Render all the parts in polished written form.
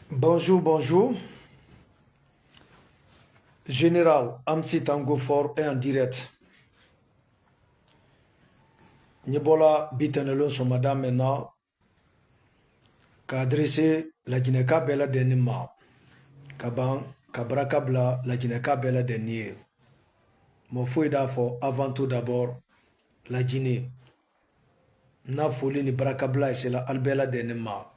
Bonjour, bonjour. Général Amsi Tango Fort est en direct. Nibola Bitanelon son madame maintenant qu'a adressé la Guinée-Ka Bella Denima. Kaban Kabraka Bla la Guinée-Ka Bella Denier. Mon fouille d'affaires avant tout d'abord la Guinée. Na folie ni Brakabla c'est la Albella Denima.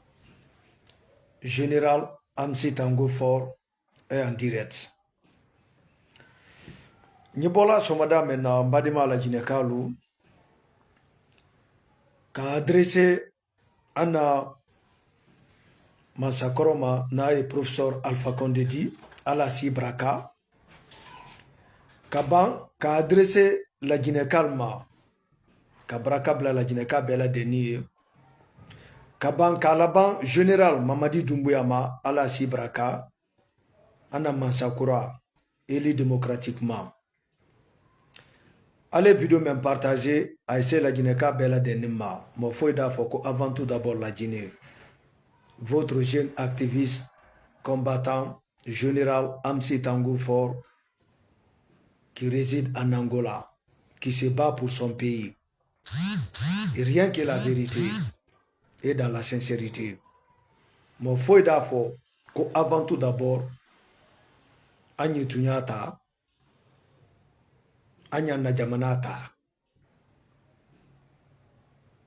Général Amsi Tango Fort est en direct. Nibola son madame maintenant Mbadima la Guinée-Ka Lou qu'a adressé Anna Mansakoroma na professeur Alpha Condé dit ala si braka kaban ka adressé la Guinée calma ka braka bla la Guinée ka bela deni kaban kalaban général Mamadi Doumbouya ma ala si braka ana Mansakora élu démocratiquement. Allez vidéo même partager à essayer la Guinée ka bela deni ma mo foi d'afoko avant tout d'abord la Guinée. Votre jeune activiste, combattant, général Amsi Tango Fort, qui réside en Angola, qui se bat pour son pays. Et rien que la vérité et dans la sincérité. Mon foi d'affaire, avant tout d'abord, Agni Tunyata, Agna Najamanata.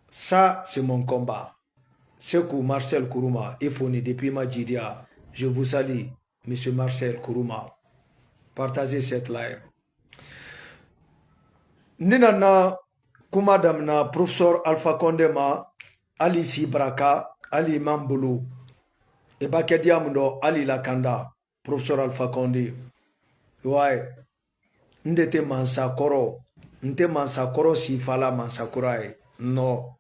Ça, c'est mon combat. C'est que Marcel Kourouma, Ifoni depuis Madjidia, je vous salue, Monsieur Marcel Kourouma. Partagez cette live. Ninana Kumadam na professeur Alpha Condé ma Ali Sibraka, Ali Mambulu, et Bakediamundo, Ali Lakanda, professeur Alpha Condé. Ouais, ndete mansakoro, nte mansakoro si fala mansakurai. No,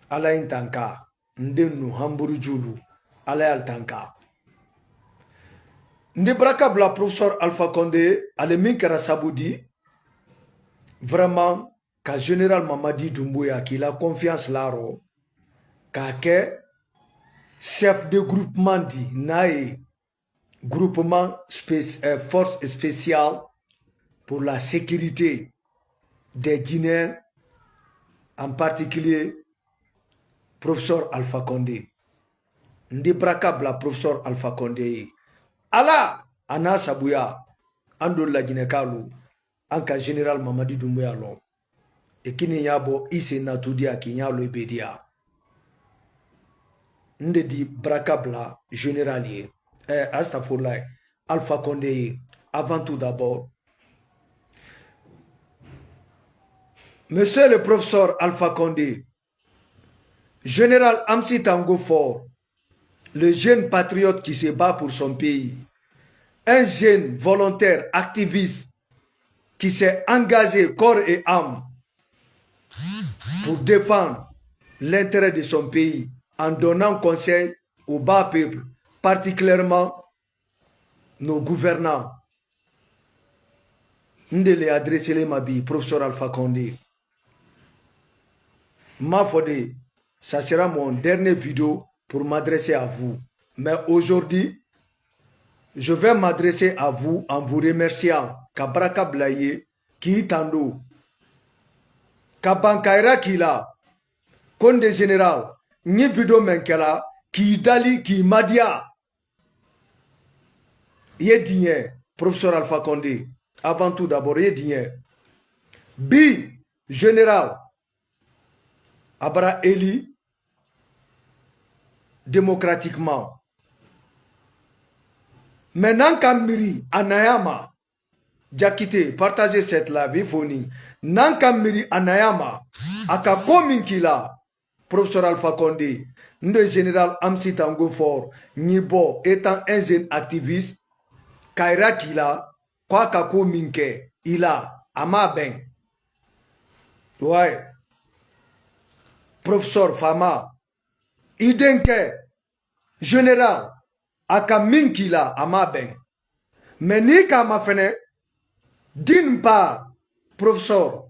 ala intanka, ndenu hamburu julu, ala altanka. Nde braka bla professeur Alpha Condé, ale minkara saboudi, vraiment, ka général Mamadi Doumbouya qui a confiance là, ka ke chef de groupement di nae groupement force spéciale pour la sécurité des Guinéens, en particulier professeur Alpha Condé. Ndi brakabla professeur Alpha Condé. Ala ana sabuya andol la Guinée kalu anka général Mamadi Doumbouya lo. Et qui n'y a pas ici natudia qui n'y a le bédia. Nde di brakabla généralier. Astafourlay, Alpha Condé, avant tout d'abord. Monsieur le professeur Alpha Condé, général Amsi Tango Fort, le jeune patriote qui se bat pour son pays, un jeune volontaire activiste qui s'est engagé corps et âme pour défendre l'intérêt de son pays en donnant conseil au bas peuple, particulièrement nos gouvernants. Ndele adressé les mabi, professeur Alpha Condé. Ma fodé, ça sera mon dernier vidéo pour m'adresser à vous. Mais aujourd'hui, je vais m'adresser à vous en vous remerciant. Kabraka Blaye, qui tando. Kabankaira Kila, Konde Général, ni vidéo menkela, qui dali, qui madia. Yedien, professeur Alpha Condé. Avant tout d'abord, Yedien. Bi, général. Abra Eli, démocratiquement. Maintenant, Kamiri, Anayama, Jakite, partagez cette live, Foni. Nankamiri Anayama, Akako Minkila, professeur Alpha Condé, le général Amsi Tango Fort, Nibo étant un jeune activiste, Kaira Kila, Kwakako Minke, Ila, Amaben. Ouais. Professeur Fama, Idenke, général, Aka Minkila, Amaben. Mais ni Kamafene, d'une part, professeur,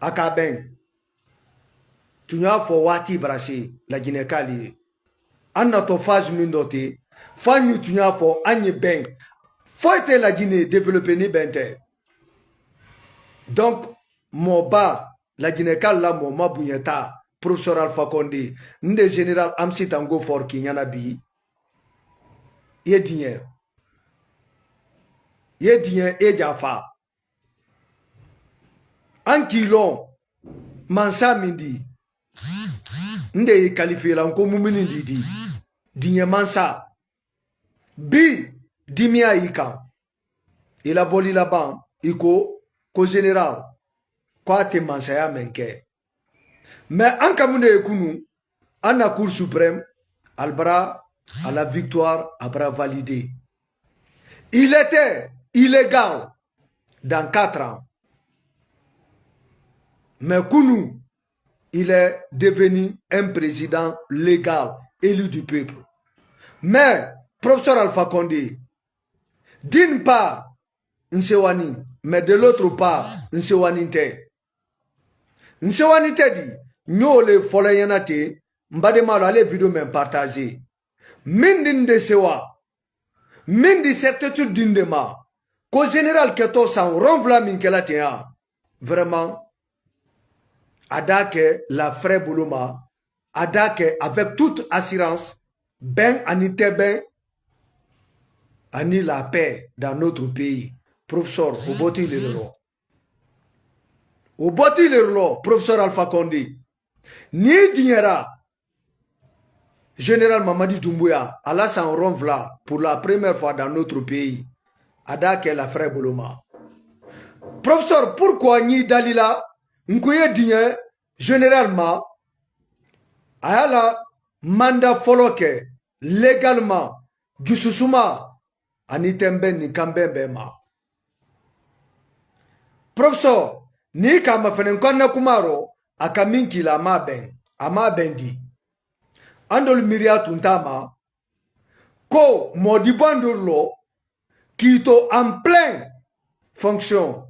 Akaben. Tu n'as pas wati brasser la Guinée-Kali. Anna to phase mindote, Fanyu tunya fo anye ben. Faut être la Guinée développer ni bente. Donc, mon bas, la Guinée kala mon mabunyeta, professeur Alpha Condé, nde général Amsi Tango for Kinyanabi, Yedien, et Jaffa. Ankilon, Mansa Mindi, nde qualifié la nko mumini didi, Dien Mansa, Bi, Dimia Ikan, il a boli là-bas, Iko, ko général, quoi te Mansaya menke. Mais en Cameroun et Kounou, en la Cour suprême, Albra, à la victoire, Albra validé. Il était illégal dans 4 ans. Mais Kounou, il est devenu un président légal, élu du peuple. Mais, professeur Alpha Condé, d'une part, Nsewani, mais de l'autre part, Nsewani te. Nsewani te dit, nous les followers, mbade malo ale vidéo même partagé. Mindin de sewa, mindi certitude d'indema, qu'au général Keto san renvla minkela tea, vraiment, adake la frère Boulouma, adake avec toute assurance, ben anite ben, ani la paix dans notre pays. Professeur, au boti le roi. Au boti le roi, professeur Alpha Condé. Ni diera, général Mamadi Doumbouya, Allah s'en renvla pour la première fois dans notre pays. Adake la frère Boulouma. Professeur, pourquoi ni Dalila, Nkouye Dien, généralement, ayala mandat foloke, légalement, du susuma, anitembe ni kambembe ma. Professeur, ni kama fenenkwana kumaro, akaminki la ama bendi. Andol miria tuntama, ko modibandurlo, kito en pleine fonction,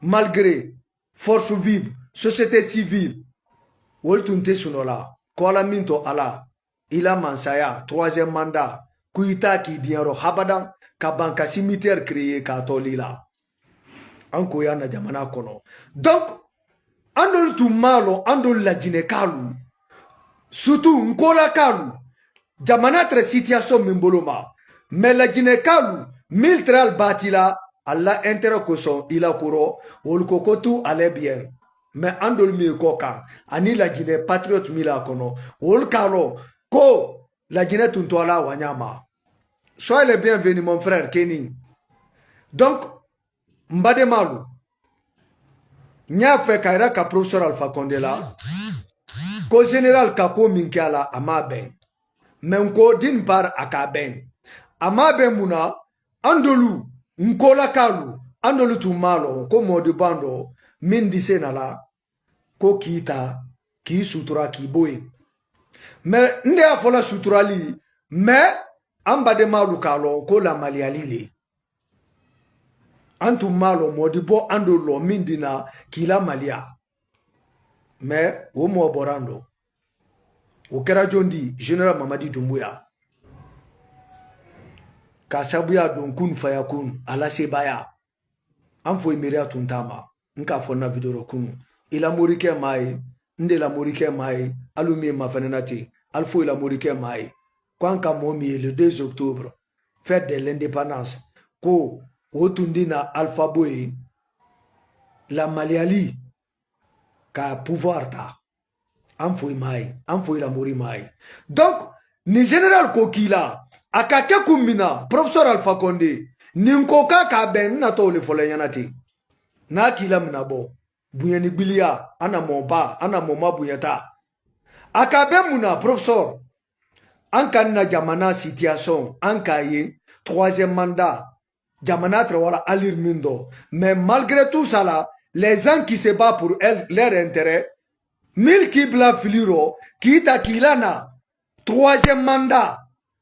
malgré force vive, société civile, woltunte sunola, kola minto ala, ila mansaya, 3e mandat, kuita ki diaro habadan, kabanka cimetière créé katolila. Anko ya na jamana kono. Donc, andol tu malo, andol la Guinée kalu, surtout nkola kalu, jamana tre situation mimboloma, mais la Guinée kalu, militral batila, Allah intérêt koson ila kuro, ol kokotu allait bien. Mais andol mi koka, ani la Guinée patriote mila kono, ol kalo, ko la Guinée tuntoala wanyama. Soyez les bienvenus mon frère Kenny. Donc, mbade malu, nya fe kaira ka professeur Alpha Condé la, ko général kako minkiala ama ben. Men ko din par aka ben. Ama ben muna, andolu, nkola kalu, andolu tumalo, ko modi bando, min dise nala, ko kita, ki sutura ki boye. Mais nde a fola suturali, mais ambade malu kalo, ko la maliali le. Antu malo modibo andolo mindina kila malia. Mais wo mo borando. O kera jondi général Mamadi Doumbouya. Kasabuya don kun fayakun ala sebaya. Anfo imiria tuntama. Nka fona vidoro kunu. Ila morike mai, nde la morike mai, alumie mafenenati, alfo ila morike mai. Kwanka momi le 2 octobre, fête de l'indépendance, ko Otundina Alpha Boy, la Maliali, ka pouvoir ta. Amfoui mai, amfoui la mori mai. Donc, ni général Kokila, akake kumbina, professeur Alpha Condé, ni nkoka ka ben na to le folenyanati. Na kila mnabo, buyeni bilia, ana momba, ana moma buyeta. Akabe muna, professeur, anka na jamana situation, anka ye, 3e mandat, Jamanatre wala alir mindo. Mais malgré tout ça là, les gens qui se battent pour leur intérêt, mille qui bla filiro, qui ta kilana, 3e mandat,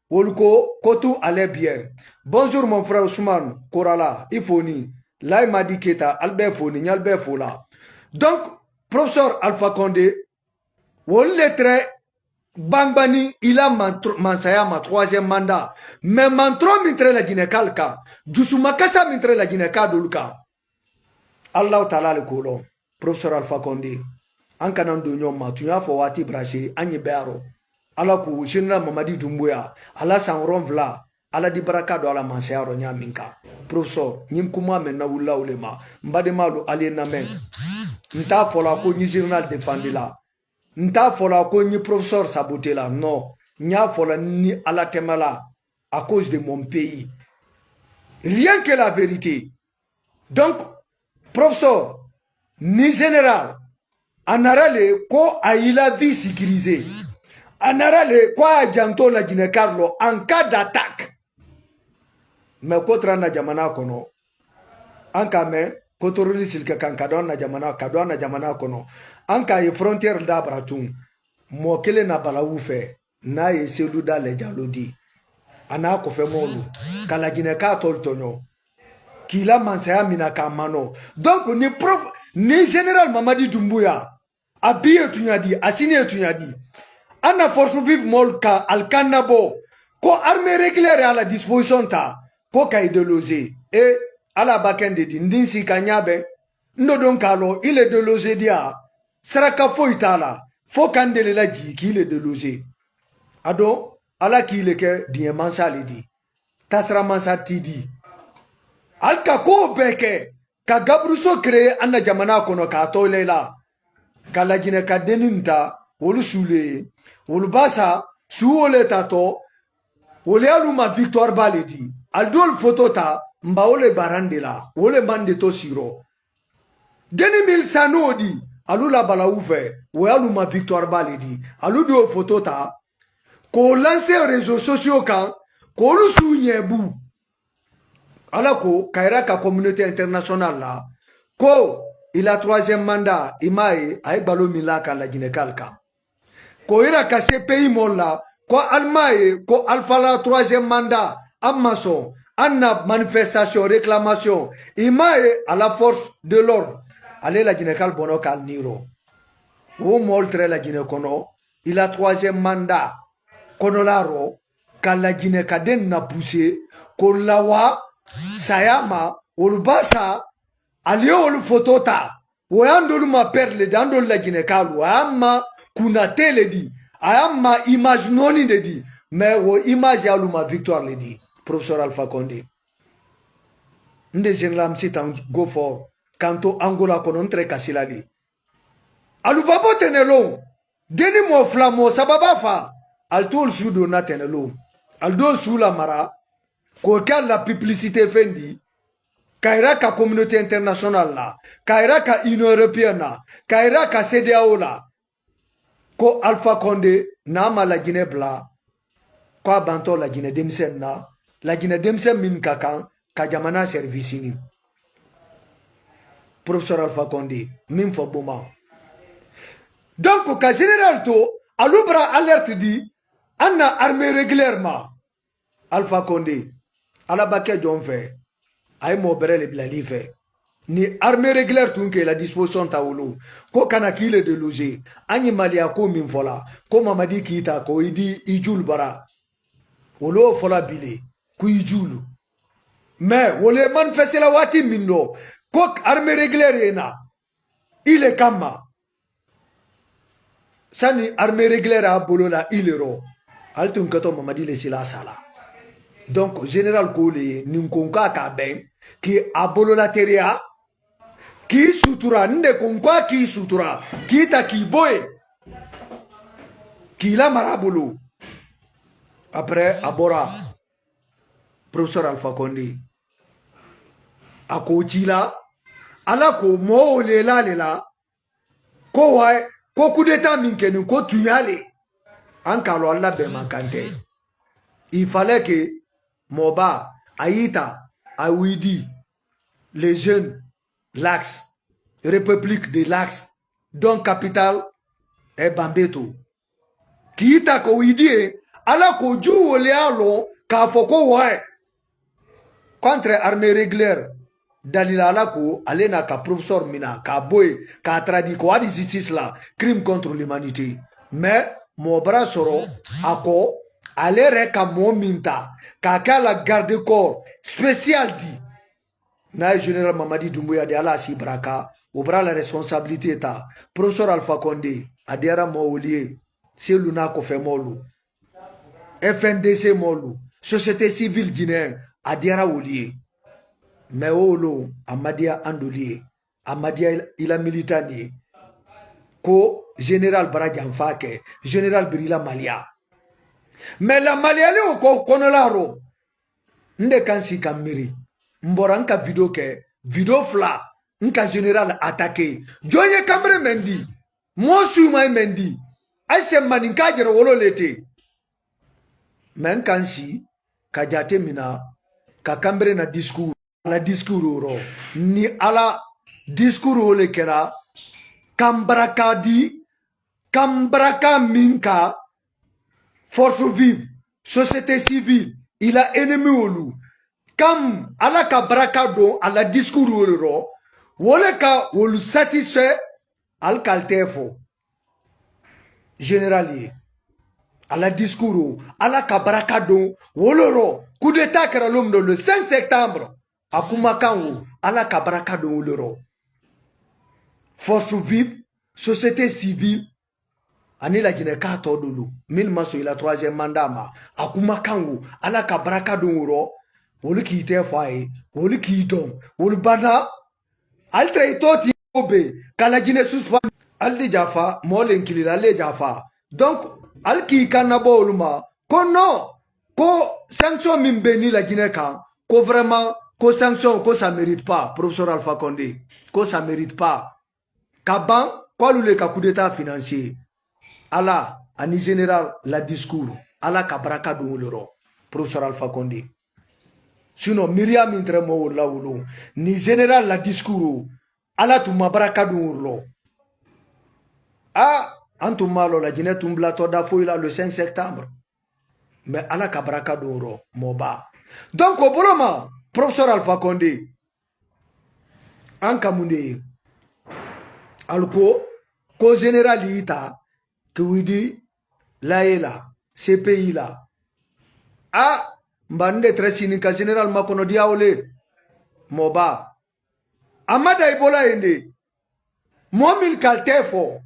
Wolko, Kotu allait bien. Bonjour mon frère Ousmane, Korala, Ifoni, là il m'a dit que Albert Foni, Albert Fola. Donc, professeur Alpha Condé, on lettre Bangbani, il a mansaya ma troisième mandat. Mais mantro mintre la Guinée kalka. Djousoumakasa mintre la Guinée kadulka. Allah ta'ala le kolon. Professeur Alpha Condé. An kanan donyo ma tunya fo wati brasé anyi bearo. Ala ko général Mamadi Doumbouya. Ala sanron vla. Ala di baraka do ala mansaya ro nya minka. Professeur, nyim kuma men na wula ulema. Mbade malu aliena men. Nta fola ko ni général défendila. Nta fola ko ni professeur saboté là, non. Nya fola ni ala temala à cause de mon pays. Rien que la vérité. Donc, professeur, ni général, en arale ko aila vie sécurisée. En arale ko a janto la Guinée Carlo en cas d'attaque. Mais kotra na jamana kono. En cas mais kotoruli silke kan kadon na jamana kono. Anka ye frontière d'Abratum, mo kele na balawu fe, na ye selu da le jalodi. Ana ko fe molu, kala Guinée ka tol tonyo. Kila mansaya mina ka mano. Donc ni général Mamadi Doumbouya, abi etunyadi, asini etunyadi. Ana force vive mol ka alkanabo, ko armée régulière à la disposition ta, ko ka idéologie. Et à la bakende di ndinsi kanyabe, ndodon kalo, il est délogé dia. Saraka fo itala fo kandele la ji qu'il est délogé ado ala ki le ke die mansali di tasra mansati di alka ko beke ka gabruso créé anna jamana kono ka tolela kala Guinée ka deninta wolu sule wolu basa suole tato wole aluma victoire baledi aldol photo ta mbawole barandela wole mande to siro deni mil sanodi alou la bala ouvert ou alou ma victoire baledi alou do photo ta ko lancer réseaux sociaux kan ko lu sounyebou alako kaira ka communauté internationale là ko il a troisième mandat imae ay balo milaka la Guinée kalka ko ira ka ce pays molla ko almae ko alpha la troisième mandat amason anna manifestation réclamation imae à la force de l'ordre. Allez la Guinée kal bono kal niro. Ou moltre la Guinée kono. Il a troisième mandat. Kono laro. Kal la Guinée kaden na poussé. Kon lawa. Sayama. Olubasa. Alio olu fotota. Oyandolu ma perle dandol la Guinée kal. Oyama kuna tele di. Oyama image noni de di. Mais o image yalu ma victoire le di. Professeur Alpha Condé. Nde général sitan go for. Kanto Angola konontre kasilali. Alubabo tenelo. Deni mo flamo sababa fa. Altol sudo na tenelo. Aldo sula mara. Ko la publicité fendi. Kaira ka communauté internationale la. Kaira ka Union européenne la. Kaira ka CEDEAO la. Ko Alpha Condé nama la Guinée bla. Ko banto la Guinée demsen na. La Guinée demsen min kakan. Kajamana service ni. Professeur Alpha Condé, même fo boma. Donc, quand général to, alubra alerte dit, anna armée régulièrement. Alpha Condé, à la baquette d'on fait, aïe mo bere le blali fait. Ni armée régulière tunke la disposition taolo. Ko kanaki le délogé, ani malia ko min fola, ko mamadi kita ko idi ijul bara. Olo fola bile, ku ijulu. Mais, wole manifester la wati minno. Kok armée régulière na il est kama sani armée régulière a bolola il ero altun kato Mamadi le sila sala donc général Kole ninkonka ka ben ki a bolola teria ki sutura nde konka ki sutura ki ta ki boy ki la marabolo après abora professeur Alpha Condé a ko chila ala ko mo lela ko wa ko coup d'état minkeni ko tunyale an kalo alla be mankante il fallait que Moba Aïta Awidi les jeunes l'Axe République de l'Axe dont capitale est Bambeto Kita ko widi ala ko ju le alo ka foko wa contre armée régulière dalila la ko alena ka professeur mina ka boy ka tradi ko adi justice la crime contre l'humanité mais mo bara soro ako ale reka mo minta kaka la garde corps spécial di na général Mamadi Doumbouya de ala si braka o bra la responsabilité ta professeur Alpha Condé adiara mo olie c'est luna ko fe molu FNDC molu société civile guinéenne adiara olie mais olo amadia andolie amadia ila militani ko général Barajan Fake général Birila Malia mais la Maliale ko konolaro nde kansi kamiri mboranka video ke video fla nka général attaqué joye kamre mendi mo suma mendi aise maninka jero wolo lete men kansi kajate mina ka kambre na discours la discours ro ni ala discours le kera kambraka minka force vive société civile il a ennemi olu kam ala ka baraka do ala discours ro wole ka wolu satisfait al kaltefo généralier ala discours ala ka baraka do woloro coup d'état kera l'homme le 5 septembre akuma kanwo ala ka baraka do woloro force vive société civile ani la Guinée ka to dulu min maso ila 3e mandat ma akuma kanwo ala ka baraka do woro wolu ki te faye wolu ki don wolu bana al traitoti obe kala Guinée suspend al di jafa molen kilila le jafa donc al ki kanabo oluma ko non ko sanction min beni la Guinée kan ko vraiment ko sanction ko ça mérite pas professeur Alpha Condé ko ça mérite pas kaban ko lule ka coup d'état financier ala ani général la discours ala ka baraka do loro professeur Alpha Condé sinon Myriam intremo la wolo ni général la discours ala tu mabaraka do lo ah antum malo la Guinée tumbla to da foila le 5 septembre mais ala ka baraka do ro moba donc au boloma professeur Alpha Condé an kamunde alko ko général ita que vous dit là et là ces pays là ah mbande tresini ka général makono diaole moba amada ibola ende momil kaltefo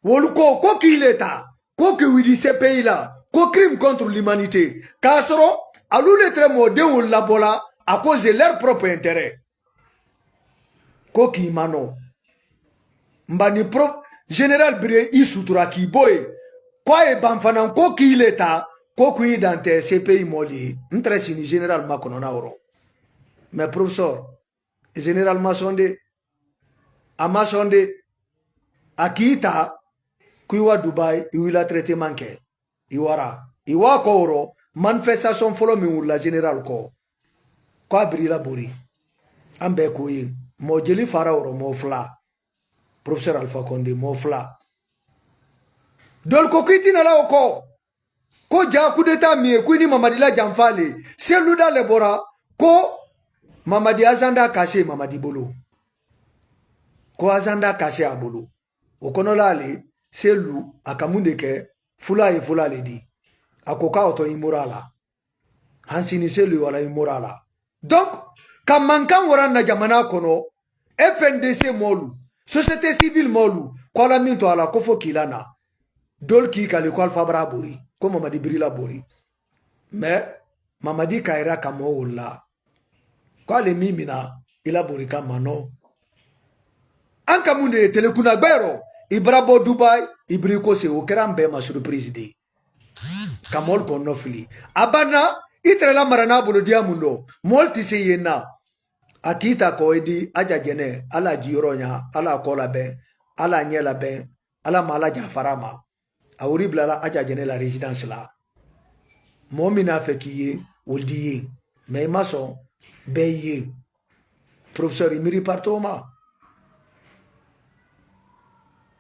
woluko ko kileta ko que vous dit ces pays là ko crime contre l'humanité kasoro alule tre modé ou la bola à cause de leur propre intérêt ko ki mano mbani pro général Bire isutura ki boy quoi e banfanan ko ki leta ko ku dante CPI moli interesi ni général makono na oro mais professeur général masonde amasonde akita kuiwa Dubai iwila traitement ke iwara iwa ko oro manifestation folo mi wula général ko Birila bori ambe ko yi mo jeli fara oro mo fla professeur Alpha Condé mo fla dol ko kiti na la ko ja coup d'état mi ko ni Mamadi la jamfale selu da le bora ko Mamadi azanda caché Mamadi bolo ko azanda caché abolo okonolale selu akamunde ke fula le di akoka auto immorala hansini selu wala immorala donc kamankan warana jamana kono FNDC molu société civile molu kola minto ala kofo kilana dol ki kale ko Alpha Bara bori ko Mamadi Birila bori mais Mamadi kaira kamo wala ko le mimina ila bori kama no anka munde telekuna gbero ibrabo Dubai ibriko se o kerambe ma surprise de kamol kono fili abana itrela marana bolo diamundo molti se yena akita ko edi aja jene ala jironya ala kola be ala nyela be ala mala jafarama awuri blala aja jene la résidence la momina fekiye oldiye mais maçon beye professeur imiri partoma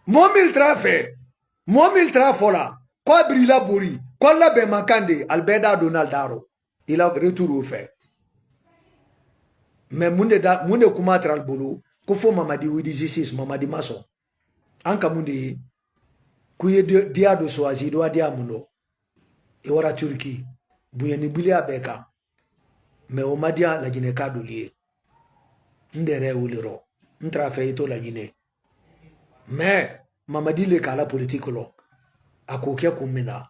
momil trafola ko Birila bori ko la be makande Albeda Donald Daro il a retour au fait mais munde kumatral bolo ko fo Mamadi widi justice Mamadi maso anka munde kuye dia do soaji do dia muno e wara Turki buyeni bilia beka me o madia la jine ka dolie ndere wuliro ntra fe ito la jine mais mamadi le kala politique lo akokia kumina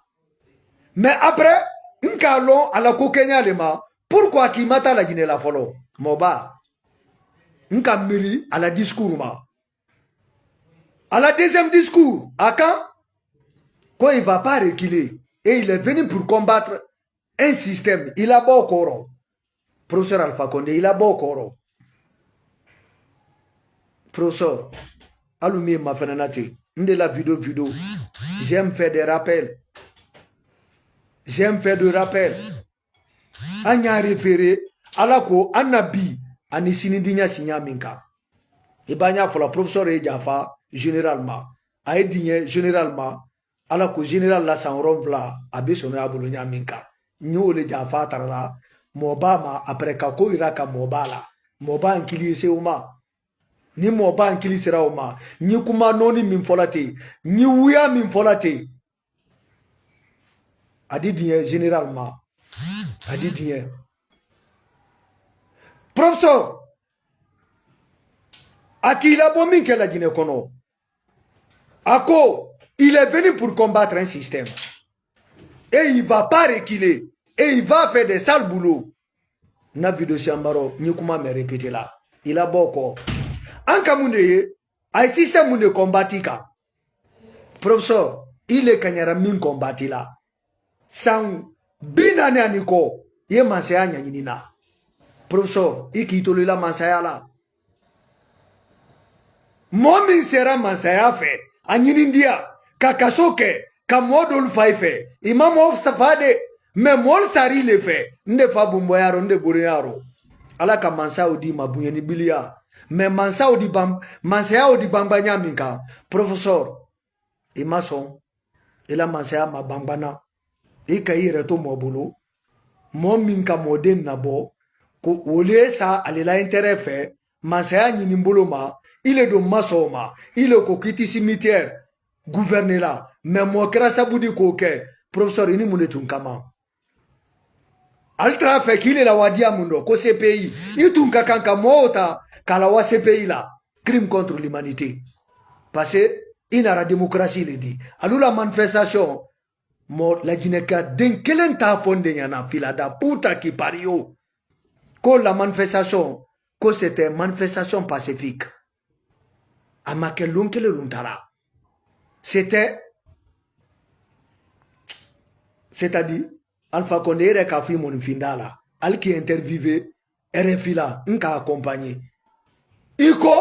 mais après nkalo ala ko Kenya lema pourquoi ki mata la jine la folo moba nka miri à la discours ma à la deuxième discours à quand il va pas reculer et il est venu pour combattre un système il a beau coro professeur Alpha Condé il a beau coro professeur Alumi ma fenanati de la vidéo j'aime faire des rappels anya référé ala ko anabi ani sinidinya sinya minka ibanya fola professeur e jafa généralement ay digne généralement ala ko général la san ronfla abe sono abulunya minka nyole jafa tarala mobama après ka ko iraka mobala moba ankili seuma ni moba ankili sera uma ni kuma noni min folate ni wuya min folate adi digne généralement adi digne professeur Akila Bomin que la Guinée kono. Ako, il est venu pour combattre un système. Et il ne va pas reculer. Et il va faire des sales boulots. Na vidéo Siambaro, Nyukuma me répété là. Il a beaucoup. En Kamouneye, un système de combatika. Professeur, il est kanyara min combati là. Sans binane aniko, ye mansaya nyanina. Professeur, iki tolu la mansaya là. Momin sera mansaya fe anyinindia kakasoke kamodol faife imam of safade me mol sari le fe nde fa bumboyaro nde buriyaro ala ka mansa odi mabuyeni bilia me mansa odi bam mansaya odi bambanya minka professeur imason ila mansaya mabambana ikayire to mobulu mominka moden nabo ko ole sa alela intérêt fe mansaya nyinimbolo ma il est de Masoma, il est kokiti cimetière, gouverner là, mais moi krasaboudi koke, professeur ini munetun kama. Altra fait qu'il est la wadia mundo, ko CPI, itun kakanka mota, kalawa CPI là, crime contre l'humanité. Parce que, la démocratie le dit. Alors la manifestation, la Guinée-Ka, den kelen ta fonde yana filada, puta ki pario. Ko la manifestation, ko c'était manifestation pacifique. C'est-à-dire Alpha Condé est kafi mon findala al qui interviewé RFI là nka accompagné iko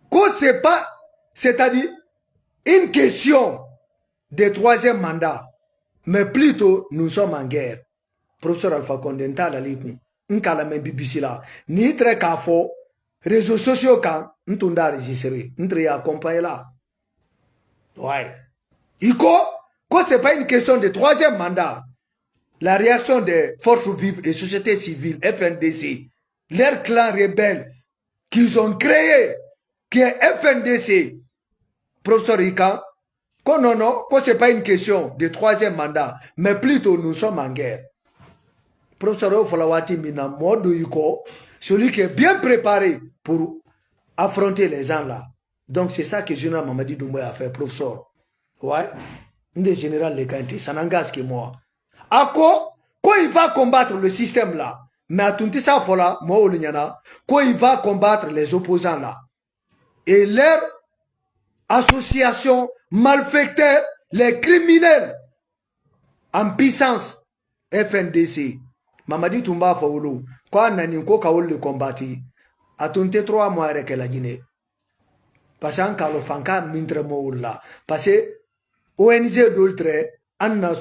ko c'est pas c'est-à-dire une question de troisième mandat mais plutôt nous sommes en guerre professeur Alpha Condé ntala liku nka la même BBC là ni très kafo réseaux sociaux quand on a enregistré, on a accompagné là. Ouais. Iko, quand c'est pas une question de troisième mandat, la réaction des forces vives et sociétés civiles, FNDC, leur clan rebelle qu'ils ont créé, qui est FNDC, professeur Ika, quand c'est pas une question de troisième mandat, mais plutôt nous sommes en guerre. Professeur Ofolawati Mina Modo Iko, celui qui est bien préparé pour affronter les gens là. Donc c'est ça que le général Mamadi Doumbouya a fait, professeur. Ouais. Le général Lekanté, ça n'engage que moi. Ako, quand il va combattre le système là, mais à tout ça, voilà, moi, quand il va combattre les opposants là, et leur association malfaiteurs, les criminels en puissance, FNDC, Mamadi Toumba Faoulou, quand Naninko Kaoul le combattit, a tonté 3 mois avec la Guinée. Parce qu'en Kalofanka, Mintre Moula. Parce que ONG d'Ultre, on a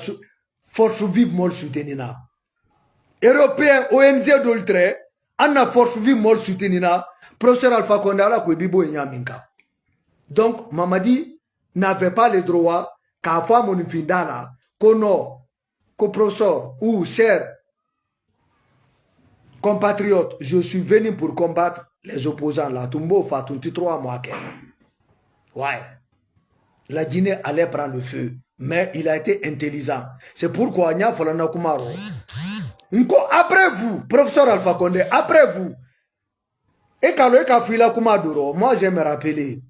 force vive mol soutenina. Européen, ONG d'Ultre, on a force vive mol soutenina. Professeur Alpha Condala, ko bibo Nyaminka. Donc, Mamadi n'avait pas le droit qu'à fois mon findala, qu'on professeur ou sert compatriotes, je suis venu pour combattre les opposants là. Tumbo Fatunti 3 mois. Ouais. la Guinée allait prendre le feu. Mais il a été intelligent. C'est pourquoi Nya Folana Kumaro. Après vous, professeur Alpha Condé, après vous, et quand le Kafila Kumaduro, moi j'aime me rappeler,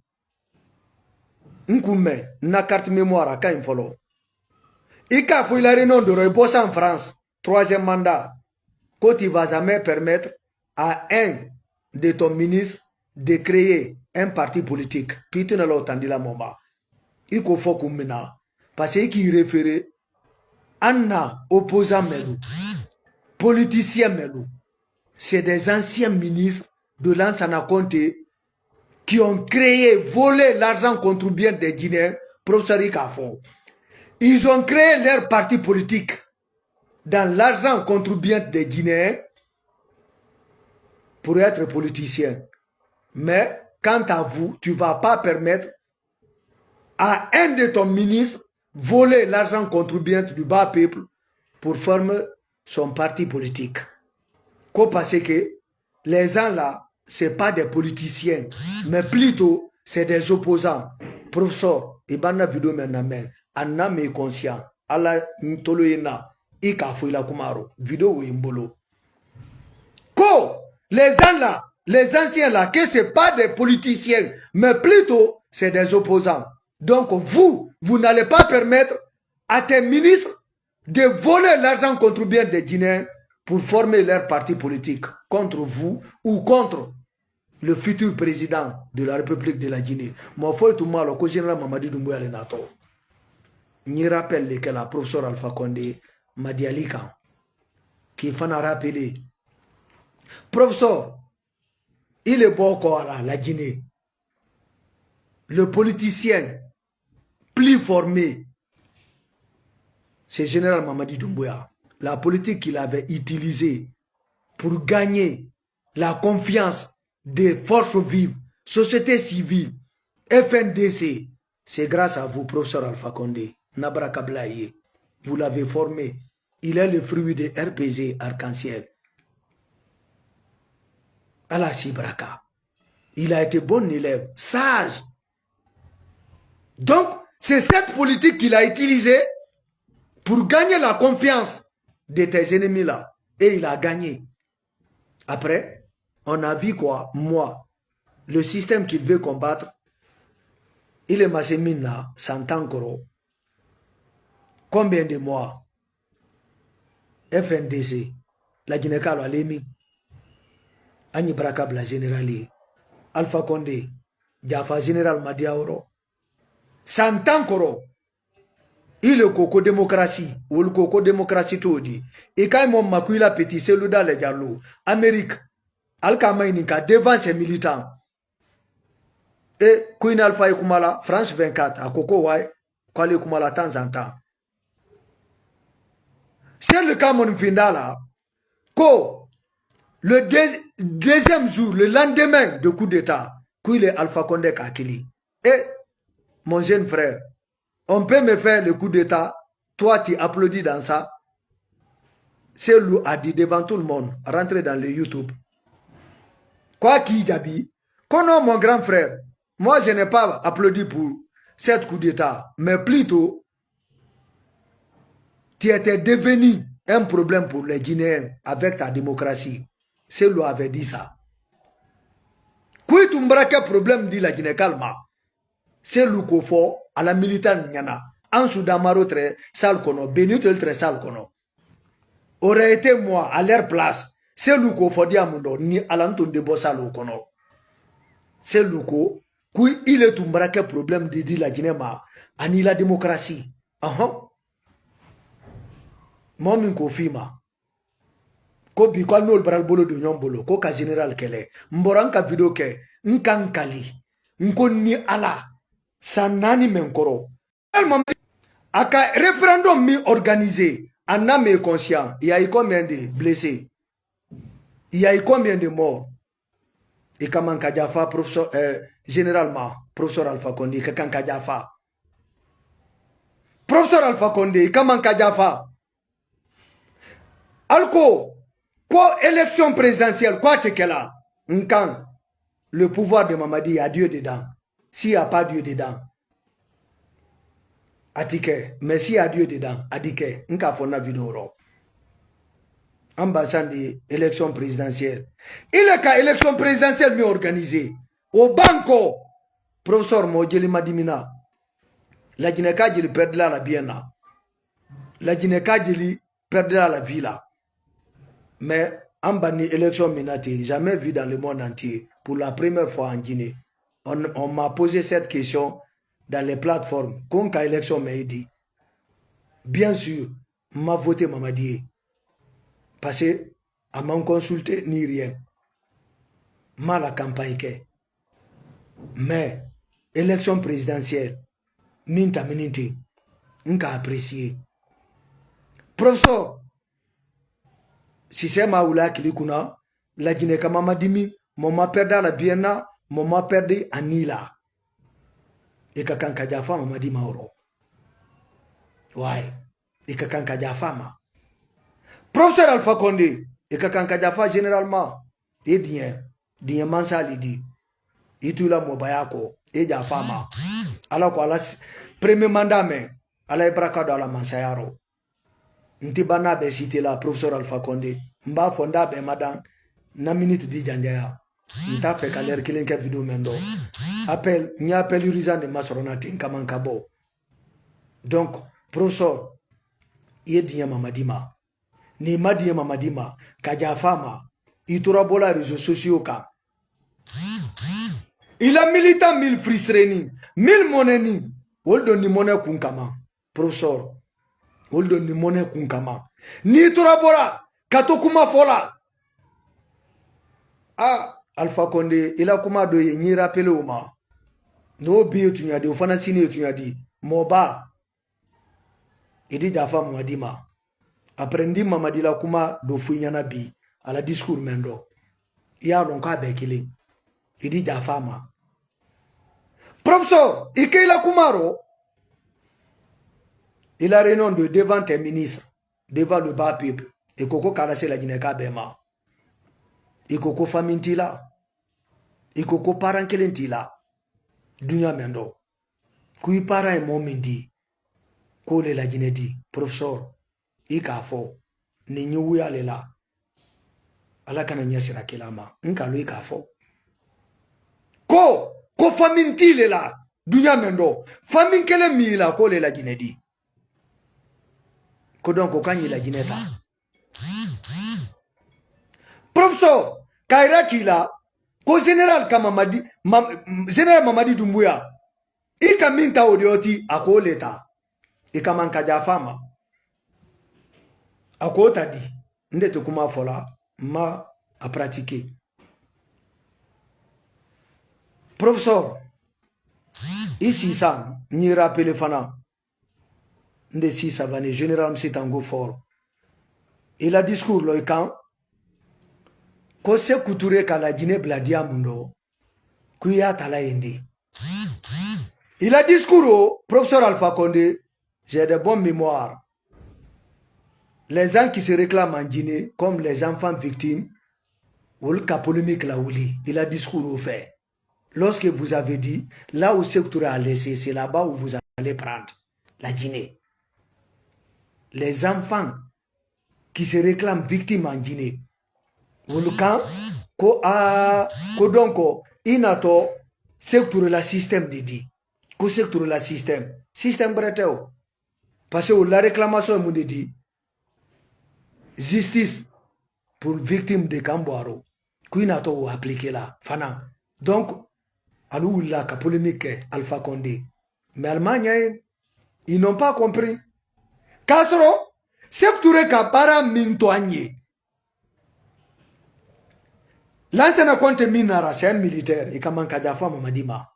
Nkoume, na carte mémoire à Kain Folo. Et quand il a réunion de reposer en France, troisième mandat, quand il va jamais permettre à un de ton ministre de créer un parti politique, qui te n'a entendu la moment. Il faut qu'on mena, parce qu'il référait Anna opposant Melou, politicien Melou, c'est des anciens ministres de Lansana Conté qui ont créé, volé l'argent contribuant des Guinéens, professeur Ikafo. Ils ont créé leur parti politique dans l'argent contribuant des Guinéens pour être politicien. Mais quant à vous, tu ne vas pas permettre à un de ton ministres voler l'argent contribuant du bas peuple pour former son parti politique. Parce que les gens là, ce n'est pas des politiciens, mais plutôt c'est des opposants. Professeur, Ibana vidéo maintenant, Anna me conscient, Allah Ntoloyena, Ika Fouila Kumaro, vidéo Imbolo. Les gens là, les anciens là, que ce n'est pas des politiciens, mais plutôt c'est des opposants. Donc vous n'allez pas permettre à tes ministres de voler l'argent contribuant des Guinéens pour former leur parti politique contre vous ou contre le futur président de la République de la Guinée. Moi, faut tout mal au général Mamadi Doumbouya Lenato. Je rappelle que la professeur Alpha Condé m'a dit qui fait rappeler. Professeur, il est bon encore là, la Guinée. Le politicien plus formé, c'est général Mamadi Doumbouya. La politique qu'il avait utilisée pour gagner la confiance des forces vives, société civile, FNDC, c'est grâce à vous, professeur Alpha Condé, Nabra Kablaye. Vous l'avez formé. Il est le fruit de RPG Arc-en-Ciel. Allah Sibraka. Il a été bon élève, sage. Donc, c'est cette politique qu'il a utilisée pour gagner la confiance de tes ennemis là. Et il a gagné. Après, on a vu quoi? Moi, le système qu'il veut combattre, il est massémine là, 100 ans gros. Combien de mois? FNDC, la Guinée-Calo a l'émis. Agni Brakab la générale. Alpha Condé, Jaffa général Madiaoro. 100 ans gros. Il est coco démocratie, ou le coco démocratie tout dit. Et quand mon makuila petit, c'est le dans les dialogues. Amérique, Al-Kamaïnika devant ses militants. Et Queen Alpha et Kumala, France 24, à Coco Wai, Kwale Kumala de temps en temps. C'est le cas mon Findala, le deuxième jour, le lendemain de coup d'état, qu'il est Alpha Condé Kakili. Et mon jeune frère, on peut me faire le coup d'état, toi tu applaudis dans ça. C'est lui a dit devant tout le monde, rentrez dans le YouTube. Quoi qu'il y non, mon grand frère, moi je n'ai pas applaudi pour cette coup d'état, mais plutôt, tu étais devenu un problème pour les Guinéens avec ta démocratie. C'est lui avait dit ça. Kui tu m'brake problème dit la Guinée calma. C'est lui qu'il faut à la militante Nyana. En Soudamaro très sale kono, Benito très sale kono. Aurait été moi à leur place. C'est lui qu'il faut dire ni à l'anton de Bossalo kono. C'est lui qui il est tout m'brake problème dit la Guinée ma. Ani la démocratie. Moi min ko fima. Ko bi ko nol baral bolo do nyombolo ko ka général kele mboran ka video ke nkankali nkonni ala sanani menkoro aka référendum mi organisé en âme et conscient. Il y a eu combien de blessés? Il y a eu combien de morts? Et comment Kadjafa professeur généralement professeur Alpha Condé quand Kadjafa professeur Alpha Condé comment Kadjafa Alco quoi élection présidentielle, quoi tu es là? Quand le pouvoir de Mamadi, il y a Dieu dedans. S'il n'y a pas Dieu dedans, Atike, merci à Dieu dedans. Atike, nka fona vidéo. Ambassade de élection présidentielle. Il est qu'à élection présidentielle mieux organisée. Au banco, professeur Mojeli Madimina, la Guinée-Ka Djeli perdra la bienna. La Guinée-Ka Djeli perdra la villa. Mais en banni élection minati, jamais vu dans le monde entier, pour la première fois en Guinée. On m'a posé cette question dans les plateformes. Quand l'élection m'a dit, bien sûr, m'a voté Mamadi. Parce que, à m'en consulté ni rien. Mal la campagne. Mais, élection présidentielle, minta miniti, n'ka apprécié. Professeur, si c'est ma oula qui kuna, la Guinée ka mamadimi, moma perda la bienna, moma perdi anila. Et ka kanka jafa mamadi mauro. Ouais. Et ka kanka jafa ma. Professeur Alpha Condé, et ka kanka jafa généralement, et dien mansali di. Itula mobayako, et jafa ma. Alors quoi, la premier mandat, mais, à la braka dans la mansayaro. Ntibana be cité la professeur Alpha Condé. Mba fonda be madang na minute di janjaya. Nta fait kaler kilen ke vidéo mendo. Appel, ni appel urgent de masronati nkamankabo. Donc, professeur, il dit mamadima. Ni madi mamadima, kaja fama, itura bola réseaux sociaux ka. Il a militant 1000 fristreni, 1000 moneni. Oldo ni monnaie kunkama. Professeur, oldo ni monnaie kunkama. Ni tura bola, katokuma fola. Ah, Alpha Condé, il a kuma do ye rappelé au ma. No biye tunyadi, ofana sini tunyadi. Moba. Il dit jafa mamadima. Aprendi mamadi la kuma do fuinyana bi. À la discours mendo. Il y a donc à bekili. Il dit jafa ma. Professeur, Ike la kumaro. Il a réunion de devant tes ministres. Devant le bas peuple. Et koko karase la Guinée-Ka bema. Et koko famintila. Et koko parankelentila. Dunya mendo. Kui para e momenti. Kole la Guinée di. Professeur. Ika fo. Ni nyuya lela. Ala kana nyasira kilama. Nkalo ika fo. Ko famintile la. Dunya mendo. Faminkele mi la kole la Guinée di. Ko donc kanyi la Guinée ta. Professeur. Kaira kila. Ko général Kamamadi. Général Mamadi Doumbouya. Ika minta odioti ako leta. Ika mankaja fama. Ako tadi. Ndete kuma fola. Ma a pratiquer. Professeur. Ici ça. Ni rappelé fana. Nde si savane. Général Msitango fort. Il a discours lo ikan. Ko se kuture kala Guinée bladia mundo. Kuya tala indi. Il a discours, professeur Alpha Condé, j'ai de bonnes mémoires. Les gens qui se réclament en Guinée, comme les enfants victimes, ou le cas polémique là où il a discours au fait. Lorsque vous avez dit, là où secteur a laissé, c'est là-bas où vous allez prendre la Guinée. Les enfants qui se réclament victimes en Guinée, ou le cas, ko donc, inato, secteur la système dédié. Ko secteur la système breteo parce que la réclamation me dit justice pour victime de Camboaro kuina to appliquer là fana donc alou la ka polémique Alpha Condé mais Allemagne ils n'ont pas compris kasro secteur ka para mintoanye l'ancien compte minara c'est un militaire et comme kajafa mamadima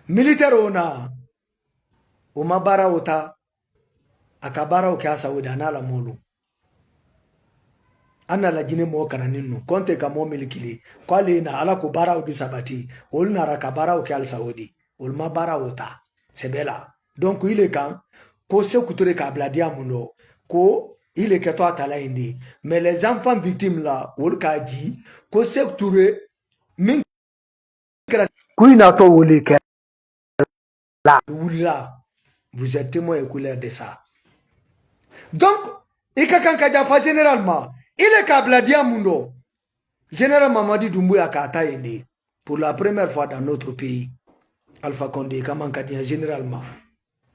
militaire o mabara ota akabara o kiasa udana la molu ana la Guinée mo kananinu konte ka mo milikili kwale na ala ko bara o disabati ol na rakabara o kial saudi ol mabara ota sebela donc il est quand ko se kuture ka bladia mundo ko il est que toi tala indi mais les enfants victimes là ol kaji ko se kuture min kuina to wole ke la wula Vous êtes témoin oculaire de ça. Donc, Ikakan Kadjafa généralement, il est Kabladia Mundo. Général Mamadi Doumbouya Kata est né pour la première fois dans notre pays. Alpha Condé, Kamankadia généralement.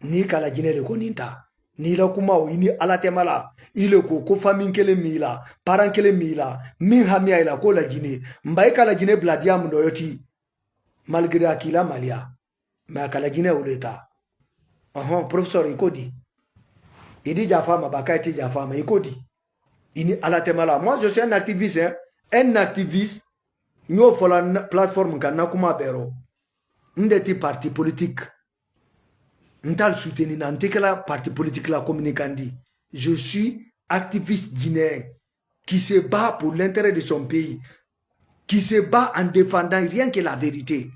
Ni Kala Guinée de Koninta. Ni la Kumao, ni Alatemala. Il est ko famille kele mila, parent kele mila, min hamia ila ko la Guinée. Mbaye la Guinée Bladia Mundo yoti. Malgré Akila Malia. Mais à la Guinée ou l'État. Professeur Ikodi. Il dit Jaffa, ma baka était Jaffa, mais Ikodi. Il dit Alatemala. Moi, je suis un activiste, hein. Un activiste. Nous avons la plateforme Kanakuma Bero. Nous sommes parti politique. Nous avons soutenu la parti politique la communicandi. Je suis activiste guinéen qui se bat pour l'intérêt de son pays, qui se bat en défendant rien que la vérité.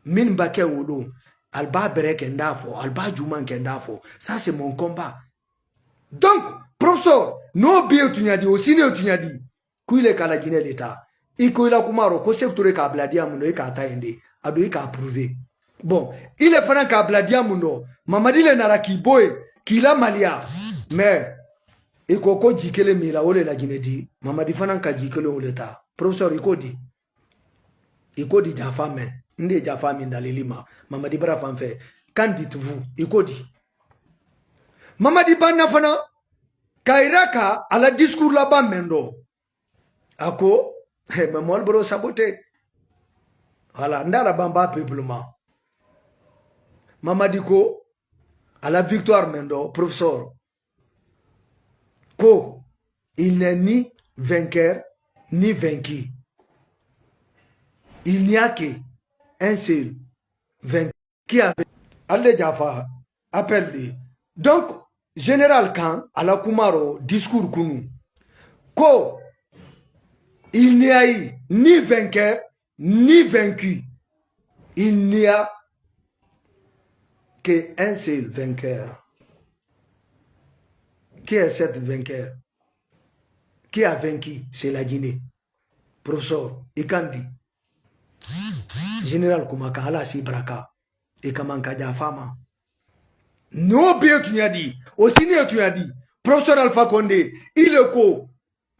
Min Baké Wolo, Alba Berek Ndafo, Alba Djouman Kendafo. Ça, c'est mon combat. Donc, professeur, non bien tu n'as dit, aussi tu n'as dit, qu'il est qu'à la Guinée l'État. Iko ila kumaro, ko secteur ka bladia mundo e ka taende, ado e ka approuvé. Bon, il est fanant ka bladia mundo, Mamadi le naraki boy, kila malia, mais iko ko jikele mila ole la Guinée di, Mamadi fanant ka jikele ole ta. Professeur Iko di Jaffa men. Nde Jaffa Mindalilima, Mamadi Brafan fait. Qu'en dites-vous? Ikodi. Mamadi Banafana, Kairaka, à la discours là-bas, Mendo. Ako, mais moi, le bro saboté. Voilà, Ndala Bamba peuplement. Mamadi Ko, à la victoire, Mendo, professeur. Ko, il n'est ni vainqueur, ni vaincu. Il n'y a que un seul vainqueur qui a Allez Jaffa appelle-le. Donc, général Khan, à la Kumaro, discours Kounou, ko il n'y a eu ni vainqueur, ni vaincu. Il n'y a qu'un seul vainqueur. Qui est cet vainqueur? Qui a vaincu? C'est la Guinée. Professeur Ikandi. Général Koumaka, ala si braka. Et Kamanka Jafama. Non, bien tu as dit. Aussi, tu as dit. Professeur Alpha Condé, il est ko.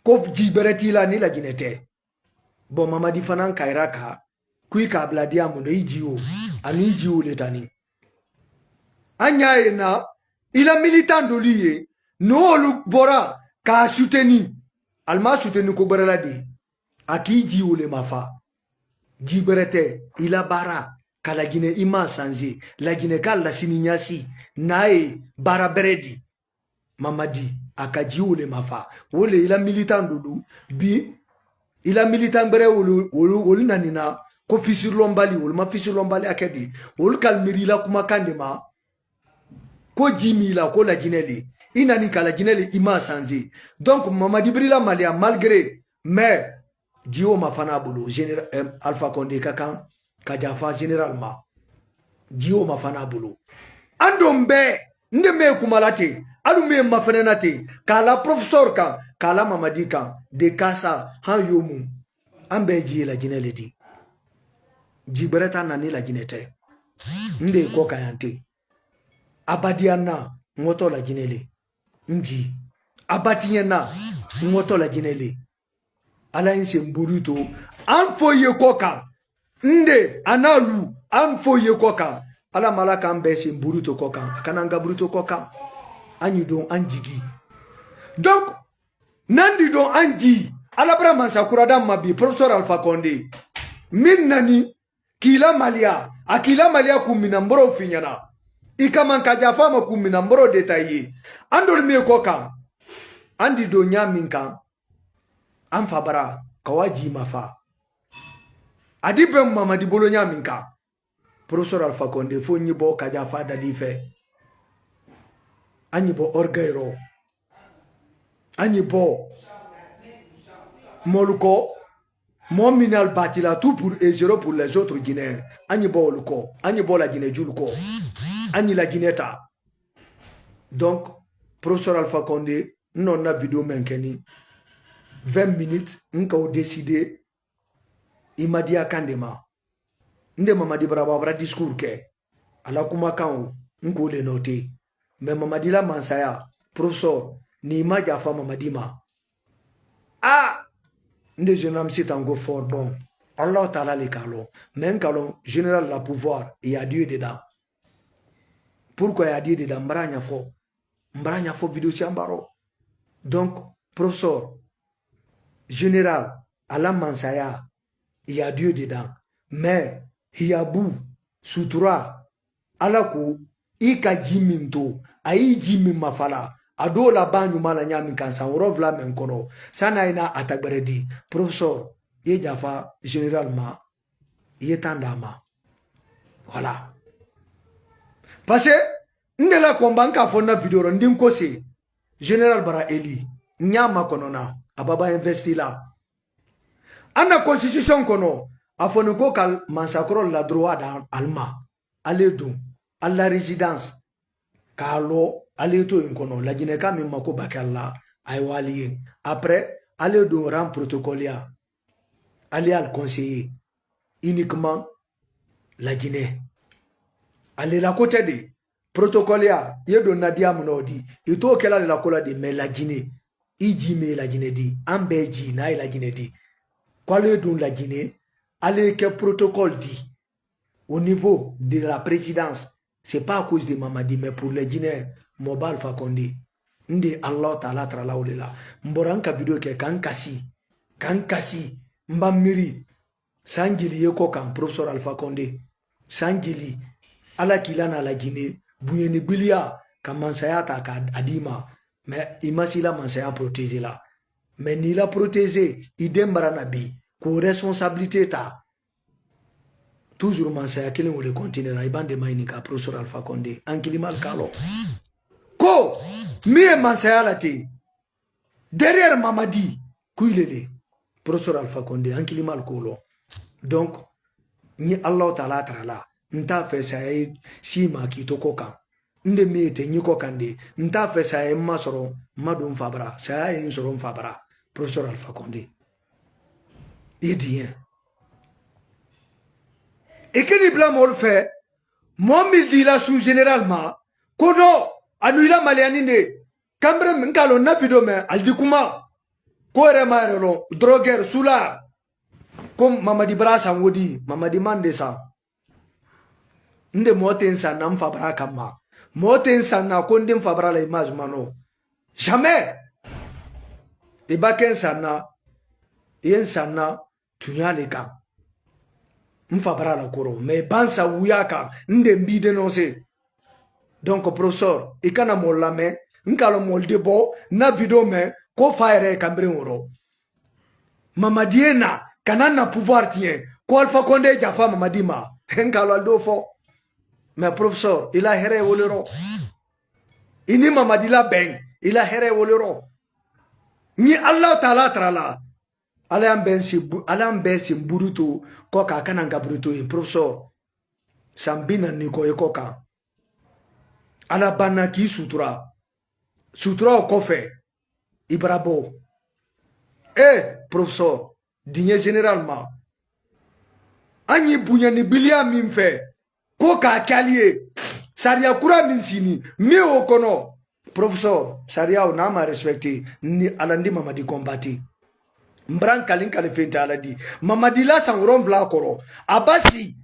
Ko Djibereti la ni la Guinée. Bon, Mamadi Fanan Kairaka. Kui Kabladia Mono Ijio. Ani Ijio letani. Anya ena. Il a militant de lié. No luk bora. Ka soutenu. Alma soutenu ko baraladi. Aki Ijio le mafa. Djiberete, il a bara, ka la Guinée ima changé, la Guinée ka la sinignasi, nae bara beredi, Mamadi, akaji ou le mafa, ole il a militant doudou, bi, il a militant bere ou nanina, ko fisur lombali, ou ma fisur lombali akedi, ou kalmiri la kumakandema, ko jimi la ko la Guinée li, inani ka la Guinée li ima changé, donc Mamadi brila malia malgré, mais, Dio Mafana Bulu, Alpha Condé Kakan, Kadjafa généralement. Dio Mafana Bulu. Andombe, Ndeme Kumalate, Alume Mafenate, Kala professeur kan, Kala Mamadi kan, de Kasa, Han Yomu, Ambeji la Guinée. Djibereta nani la Guinée. Nde Kokayante. Abadiana, Moto la Guinée. Nji. Abatiana, Moto la Guinée. Ala inse mburuto amfoye koka nde analu amfoye koka ala malaka mbese mburuto koka kananga buruto koka anyi don anjigi donc nandi don anji ala brama sakurada mabi professeur Alpha Condé minnani kila malia akila malia kumina mboro finyana ikamanka Jaffa ma kumina mboro detaillé andol me koka andi do nyaminka Amfabara, kawaji mafa. Adibem Mamadi Bolonya minka. Professeur Alpha Condé, fo nyibo Kadjafa dalife. Anyibo orgairo. Anyibo Moluko. Mon minal batila tout pour et zéro pour les autres Guinéens. Anyibo Oluko. Anyibo la Guinée Juluko. Anyi la Guinéta. Donc, professeur Alpha Condé, non na vidéo menkeni. 20 minutes, nka o décidé, il m'a dit à Kandema, nde Mamadi Brababra discours ke, ala kuma kan nko le noté mais Mamadi la mansaya professeur ni ma jafa Mamadi ma ah nde jeune c'est encore fort bon Allah Ta'ala les calons mais calon général la pouvoir il y a Dieu dedans pourquoi il y a Dieu dedans Mbranya fo vidéo siambaro donc professeur général à la mansaya il y a Dieu dedans mais hiyabu sutura alako ika jiminto ayi jimin mafala adola banyu mala nyami kansa orovla menkono sana ina atagberedi professeur ye jafa généralement ye tandama voilà parce que ndela kombanka fonna vidéo ndim ko se général bara eli nyama konona ababa investi la ana constitution kono afoni ko kal mansakro la droit dans alma ale dum alla résidence kalo ale to inkono la jineka mi mako bakalla ay waliye après ale do rang protocolia ale al conseiller uniquement la Guinée ale la côté de protocolia yedo nadia mnodi ito kela la kola de mais la Guinée iji me la Guinée di ambeji na la Guinée di kwale don la Guinée allez que protocole dit au niveau de la présidence c'est pas à cause de Mamadi mais pour les Guinéens Mobal Fakonde ndi Allah Ta'ala trala olela mboranka video ke kankasi mbamiri sangili yeko kan professeur Alpha Condé sangili ala kilana la Guinée buyeni bilia kamansaya ta ka adima mais imasila mansaya protéger la mais ni la protéger idembara nabi ko responsabilité ta toujours mansaya kelen wole continuer ibande mayni ka professeur Alpha Condé ankilimal kalo ko mie mansaya la te derrière Mamadi kuilele professeur Alpha Condé ankilimal kolo donc ni Allah Ta'ala trala nta fe say si ma ki to koka nde mi te ni kokande nta fe say ma soro madum fabra say en soro fabra professeur Alpha Condé il dit et que ni blanc mon fait mon mil dit la sous généralement kodo anula malianine kambre ngalo napido me aldikuma ko remarelo droguer soula comme Mamadi Brasa wodi Mamadi Mandesa nde moten sana mfabra kama moten sana konde mfabra la image mano jamais e baken sana yen sana tunyale ka mfabra la koro mais bansa wuyaka nde mbi dénoncer donc professeur e kana molame nkalo molde bo na video me ko faire kambre woro Mamadiena kanana pouvoir tient ko Alpha Condé jafa Mamadi ma nkalo aldo fo mais professeur il a here wolero ini Mamadi la ben il a here wolero ni Allah Ta'ala trala alam bensi buruto ko ka kana ngabruto in professeur sambina ni ko ekoka ala bana ki sutura ko fe ibrabo professeur digne généralement anyi bunyani bilia mimfe ko ka kalier saria kura min sini mi okono professeur saria o na ma respecter ni alandi Mamadi combattre mbran kalin kalifenta aladi Mamadi la sangoron vla koro abasi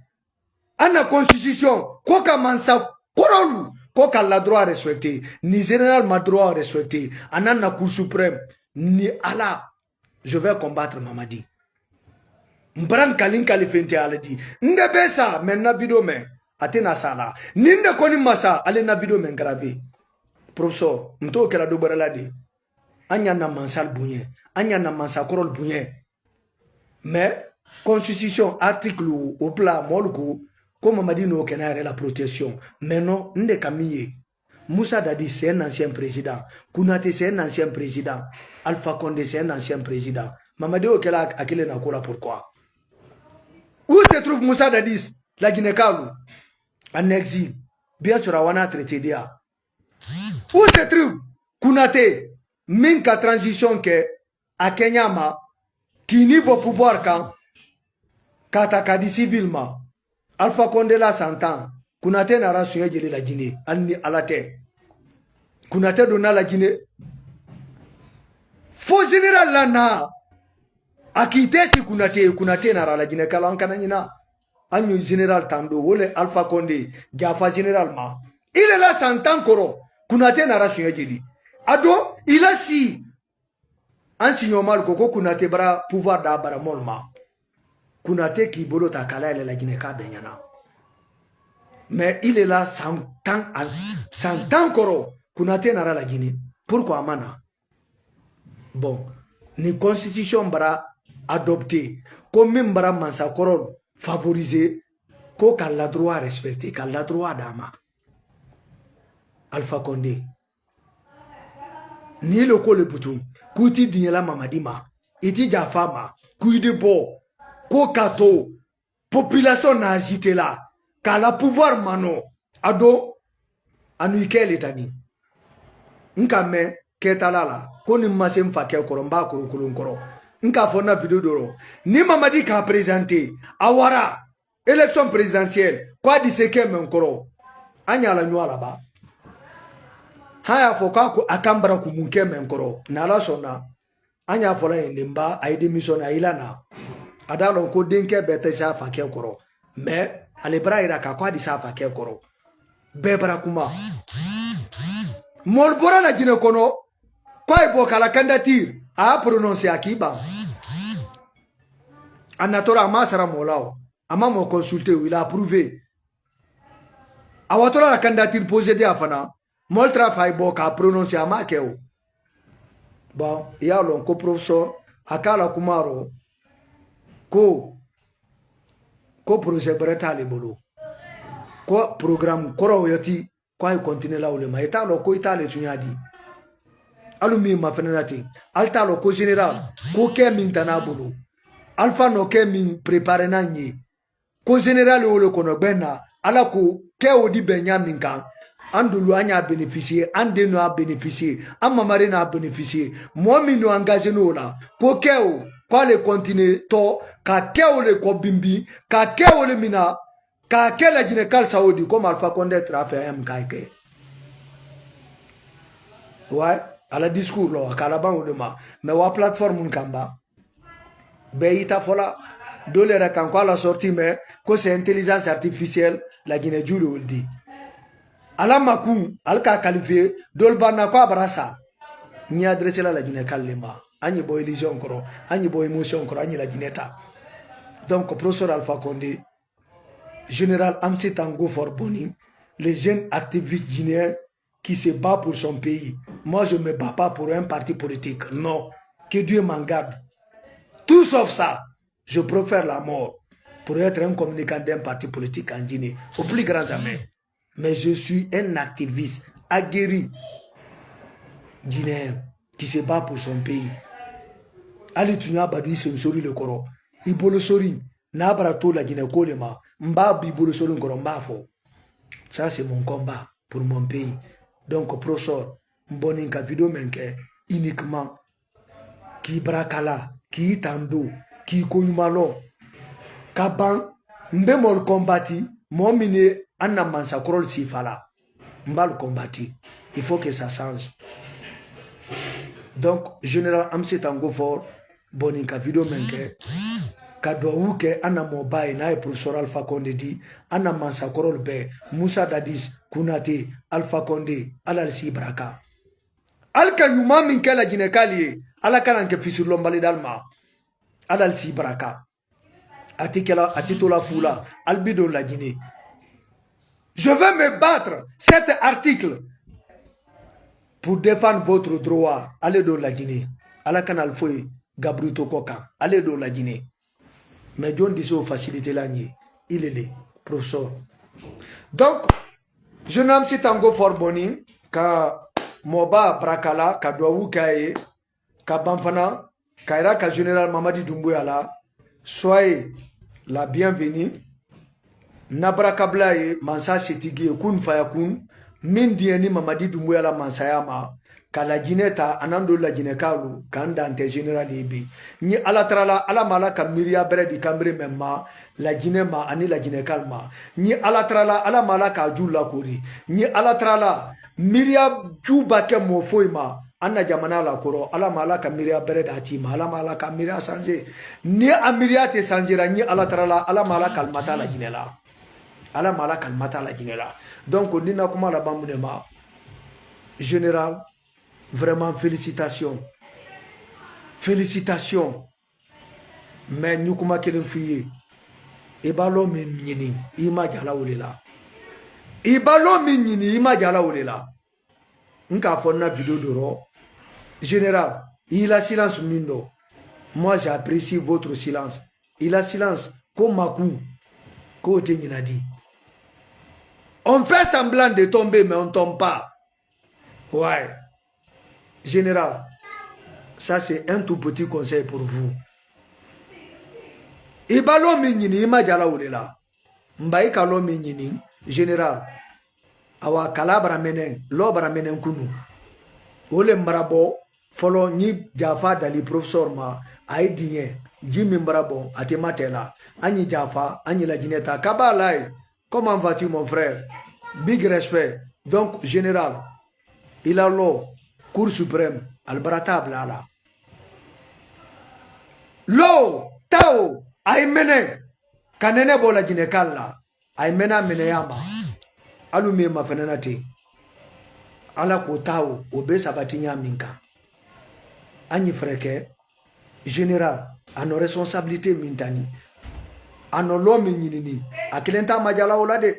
ana constitution ko ka mansa korolu ko ka la droit respecter ni général ma droit respecter anana cour suprême ni ala je vais combattre Mamadi mbran kalin kalifenta aladi nde besa menna video me atena sala ninde koni masa ale na video men gravé professeur mto kala do barala de anya na mansal bunye anya na mansa korol bunye mais constitution article au plan molko comme Mamadi no kenare la protection mais non nde kamiye Moussa Dadi c'est un ancien président Kounaté c'est un ancien président Alpha Condé c'est un ancien président Mamadi okela akile na kola pourquoi où se trouve Moussa Dadis la Guinée-Kalou en exil bien sûr wana traité dia où se trouve Kounaté minka transition ke a Kenyama qui niveau pouvoir quand katakadi civilement Alpha Condé la s'entend Kunate nara sunya jeli la Guinée alni alate Kunate donna la Guinée faux général lana akite si Kunate nara la Guinée kala ankana nyina anyo général Tando wole Alpha Condé Jaffa général ma il est là 100 ans koro Kunate nara sunya jeli ado il a si anti mal koko Kunate bara pouvoir da bara molma Kunate ki bolo ta kala la Guinée ka benyana. Mais il est là 100 ans koro Kunate nara la Guinée. Pourquoi mana? Bon, ni constitution bara adopté, comme même bara mansa koro favorisé, ko kala droit respecté, kala droit dama. Alpha Condé. Ni le ko le bouton, kuti dinyela mamadima, iti jafama, kuide bo, ko kato, population na agité là. Kala pouvoir mano ado anuike letani nka me ketala la ko ni masem fa ke koromba koro nka fona video doro ni mamadi ka présenter awara élection présidentielle quoi di seke men koro anya la nyala ba haya foka ko akambara ku munke men koro na la sona anya fola ndemba ay démission ayilana adalo ko denke bete sa fa ke koro mais ale bara ira ka kwa di safa ke koro bebara kuma molbora la Guinée kono kwa ibo kala candidature a prononcer akiba anatora masara molao ama mo consulter il a approuvé awatora la candidature posée de afana moltra fa ibo ka prononcer ama keo bon ya lon ko professeur akala kumaro ko projet breta le bolo ko programme koro yoti ko ay continuer la ulema etalo ko itale tunyadi alumi ma fenati altalo ko général ko ke min tanabulu alpha no ke min préparer nanyi ko général wolo kono bena ala ko ke odi benyamin kan andulu anya bénéficier ande no a bénéficier amma marina a bénéficier mo mi no engagé no la ko ke o ko le continuer to ka ke o le ko bimbi ka ke o le mina ka ke la Guinée kal saoudi comme Alpha Condé trafe mkake ouais à la discours lo kala ban o ma mais wa plateforme kamba be ita fola dolera kan ko la sortie mais ko c'est intelligence artificielle la Guinée julu dit ala makun alka qualifié dolbana ko abrasa ni adresse la Guinée kalema ani boy illusion koro ani boy émotion koro ani la Guinée ta donc professeur Alpha Condé général Amsi Tango Forboni les jeunes activistes guinéens qui se battent pour son pays. Moi je me bats pas pour un parti politique, non, que Dieu m'en garde. Tout sauf ça, je préfère la mort pour être un communicant d'un parti politique en Guinée au plus grand jamais. Mais je suis un activiste aguerri guinéen qui se bat pour son pays. Ali tunya badu sori le koro ibolo sori na barato la Guinée kolema mba ibolo sori ngoro mbafo. Ça c'est mon combat pour mon pays. Donc professeur mboninka video menke uniquement qui brakala qui tando qui koyumalo kaban mbemol combati momine anna mansa krol sifala mbal combati. Il faut que ça change. Donc général Amsi Tango Fort boninka video menke kadwa uke ana mobile na professeur Alpha Condé di ana mansa korol be Moussa Dadis Kunate Alpha Condé alal si braka alka nyuma min kala Guinée kali ala kana ke fisur lombali dalma alal si braka atikela atitola fula albido la Guinée. Je vais me battre cet article pour défendre votre droit. Allez dans la Guinée ala kana alfoy Gabruto Koka allez dans la Guinée. Mais John Diso facilité l'année. Il est le professeur. Donc, je n'aime si tango forboni, ka moba brakala, ka douaou kaye, ka banfana, ka ira ka général Mamadi Doumbouya la, soyez la bienvenue. Nabrakablaye, mansa setigi, kun fayakun, min dieni Mamadi Doumbouya la mansayama, ka lajinɛ ta an do lajinɛ kalu k'an dan tɛ général ye bi ni ala tarala ala mala ka miiriya bɛrɛ di kanbere mɛ ma lajinɛ ma ani lajinɛ kal ma ni ala tarala ala mala ka ju lakori ni ala tarala miiriya juba kɛ mɔ foyi ma an na jamana la kɔrɔ ala mala ka miiriya bɛrɛ da ti ma ala mala ka miiriya changer ni a miiriya tɛ changera ni ala tarala ala mala kalimata lajinɛ la ala mala kalimata lajinɛ la donc ni na kuma la bamune ma général vraiment félicitations félicitations mais ñu kuma kelen fiye i balo min ɲini i ma jala o de la i balo min ɲini i ma jala o de la n k'a fɔ na vidéo dɔrɔn général il a silence min dɔ moi j'apprécie votre silence il a silence ko makun ko tɛ ɲina di on fait semblant de tomber mais on tombe pas ouais général ça c'est un tout petit conseil pour vous i balo min ɲini i ma jala o de la mba i ka lo min ɲini général awa kala bara mɛnɛ lo bara mɛnɛ kunu o le mara bɔ fɔlɔ ni jafa dali professeur ma a ye diɲɛ ji min bara bɔ a tɛ ma tɛ la an ye jafa an ye lajinɛ ta ka b'a la ye comment vas-tu mon frère big respect donc général il a lo cour suprême albarata bila la lo tao ay mene kanene bola jine kala ay mena mene yama alu me ma fenana te ala ko tao obe sabati nya minka anyi freke général ano responsabilité mintani ano lo mi nyinini akilenta majala wala de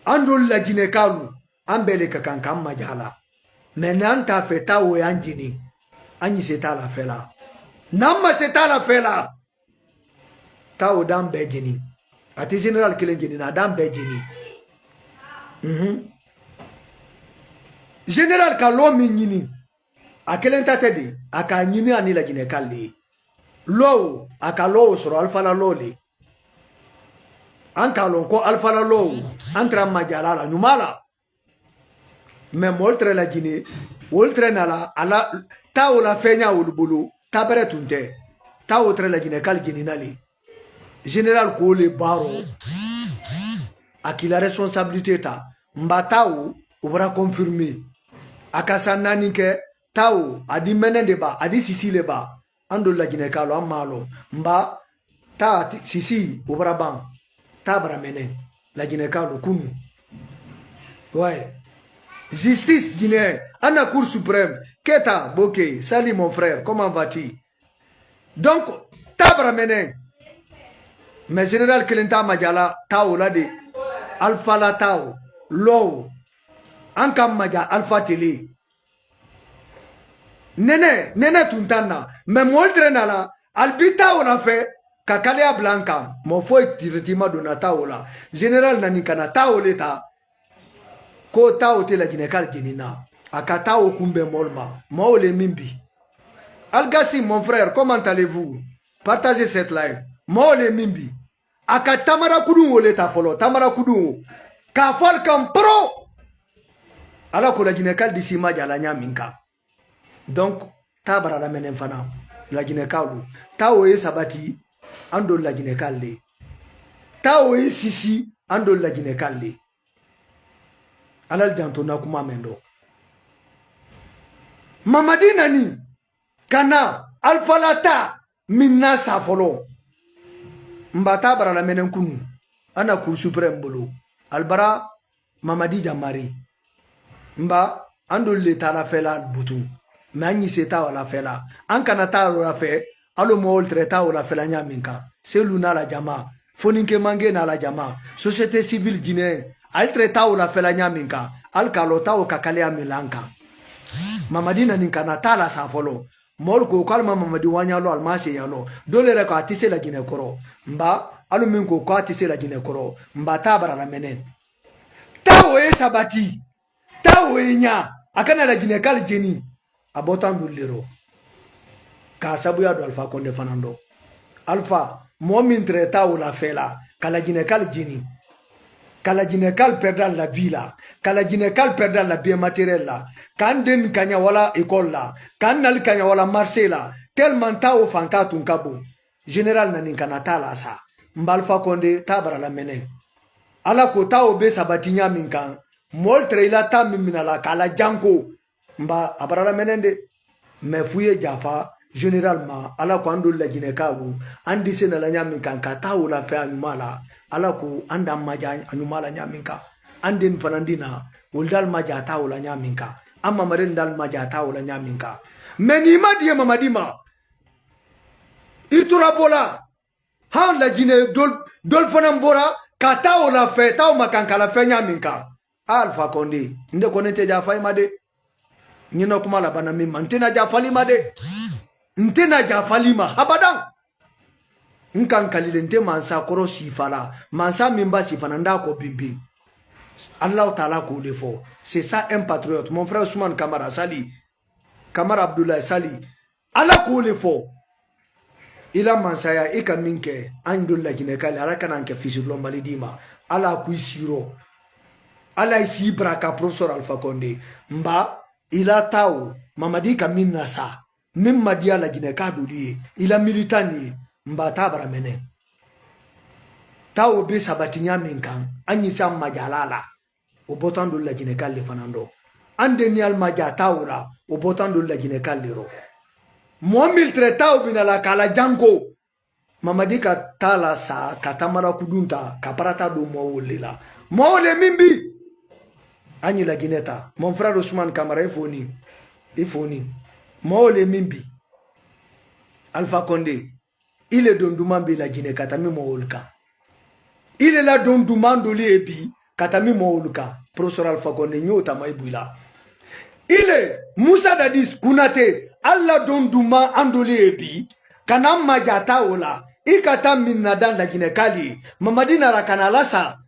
andol la jine kalu ambele kakan majala maintenant ta fait tao yanjini anyi seta la fela namma seta la fela tao dan bejini ati général kelen jini na dan bejini général ka lo min ɲini a kelen ta tɛ de a ka ɲini ani lajinɛ kal de lo a ka lo sɔrɔ alifala lo le an k'a lɔn ko alifala lo an tɛra majala la ɲuman la mais mɔl tɛrɛ lajinɛ ol tɛrɛ nala ala tao la fɛn ɲa olu bolo ta bɛrɛ tun tɛ tao tɛrɛ lajinɛ kal jini na le général ko le baro a k'i la responsabilité ta mba tao o bɔra confirmer a ka san naani kɛ tao a di mɛnɛ de ba a di sisi le ba an do lajinɛ kalo an ma lɔ mba ta sisi o bɔra ban ta bara mɛnɛ lajinɛ kalo kunu ouais justice guinéen an na cour suprême Keta Boke salut mon frère comment vas-tu donc ta bara mɛnɛ mais général kelen ta majala tao la de alpha la tao lo an ka maja alpha télé nene tuntanna mais mol trena la albita wala fe ka kalea blanca mo foi directement dona taola général nani kana taoleta ko tao te la ginekal genina akata o kumbe molma mo le mimbi Algassi mon frère comment allez-vous partagez cette live mo le mimbi aka tamara kudun wole ta folo tamara kudun ka fol kam pro ala ko la jinekal disi ma jala nya minka donc tabara la menen fana la jinekalu tawo e sabati ando la jinekal le tawo e sisi ando la jinekal le alal janto na kuma mendo mamadina ni kana alfalata minna safolo mbata bara la menen kunu ana cour suprême bolo albara mamadi jamari mba ando le tala fela butu manyi seta wala fela an kana ta wala fe alo mo oltre ta wala fela nyaminka seluna la jama foninke mange na la jama société civile guinéen altre ta wala fela nyaminka al kalota o kakale milanka mamadina nin kana tala safolo mol ko kalma mamadi wanyalo almase yalo dole re ko atise la Guinée koro mba alu min ko atise la Guinée koro mba tabara la menen tawo e sabati tawo e nya akana la Guinée kal jeni abotan dullero ka sabu ya do Alpha Condé fanando Alpha mo min tre tawo la fela kala Guinée kal jeni ka la Guinée-Cal perdre la vie là, ka la Guinée-Cal perdre la bien matériel là, kan den kanya wala école là, kan nal kanya wala marché là, tellement ta o fanka tun kabo. Général nani kanata la sa. Mbalfa Condé tabara la mene. Ala ko ta o be sabatinya min kan. Mol treila ta mimina la kala janko. Mba abara la menende. Me fuye jafa généralement ala ko andol la Guinée-Kabu andi sena la nyamin kan ka ta o la fe anumala. Ala ko anda maja anumala nyamin ka. Anden fanandina uldal maja ta o la nyamin ka. Amma maren dal maja ta o la nyamin ka. Meni madiye mamadima. Itura bola. Han la Guinée dol fanan bora kata o la fe ta o makanka la fe nyaminka. Alpha Condé nde konete jafa imade. Nyino kuma la bana mima ntena jafali made. Ntena jafali ma abadan. Nkan kalile nte mansa koro sifala. Mansa mimba sifana ndako bimbi. Allah Ta'ala ko le fo. C'est ça un patriote. Mon frère Ousmane Kamara Sali. Kamara Abdoulaye Sali. Allah ko le fo. Ila mansaya ika minke andol la Guinée-Cal ala kananke fisirlo malidima ala kuisiro ala isi braka professeur Alpha Condé mba ila tao mamadi ka minna sa mimma dia la Guinée-Cal doli ila militani mba tabara mene tao be sabatinya minkan anyisa majalala o botan dol la Guinée-Cal le fanando andeni al majata ora o botan dol la Guinée-Cal le ro Moamil tretao bina la kala janko. Mamadi ka tala sa katamara kudunta kaparata do moole la. Moole mimbi. Ani la Guineta. Mon frère Ousmane Kamara ifoni. Moole mimbi. Alpha Condé. Il est dondumambi la Guinée katami moolka. Il est la dondumandoli epi katami moolka. Professeur Alpha Condé nyota maibuila. Il est Moussa Dadis Kunate. Allah don duma andoli ebi kanam majata ola ikata minna dan la Guinée-Cal mamadina rakana lasa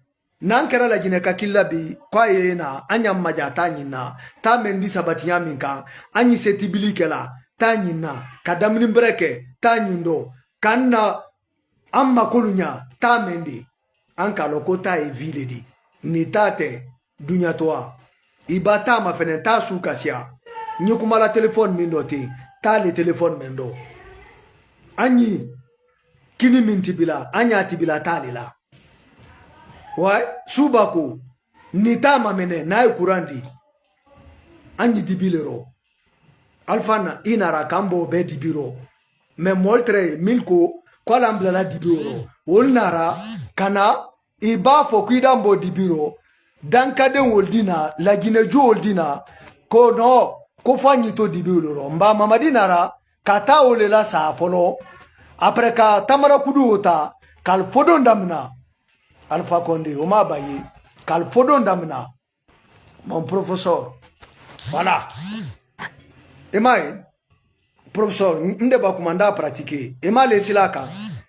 nankera la Guinée-Cal killabi kwa yena anya majata nyina ta mendi sabatiya minka anyi setibili kela ta nyina kadamni breke ta nyindo kanna amma kolunya ta mendi anka lokota e viledi ni tate dunya toa ibata mafenenta sukasia nyukuma la téléphone mindote ta le téléphone mendo anyi kini mintibila anya tibila talila ouais subako nita mamene na kurandi anyi dibilero alfana inara kambo be dibiro me moltre milko kwala mbla dibiro wolnara kana iba fo kwidambo dibiro dankaden woldina la Guinée woldina ko no ko fanyi to dibilo mba mamadi nara kata ole la sa folo après ka tamara kudu ota kal fodon damna Alpha Condé o ma bayi kal fodon damna mon professeur voilà emai professeur nde ba kumanda pratiquer ema le silaka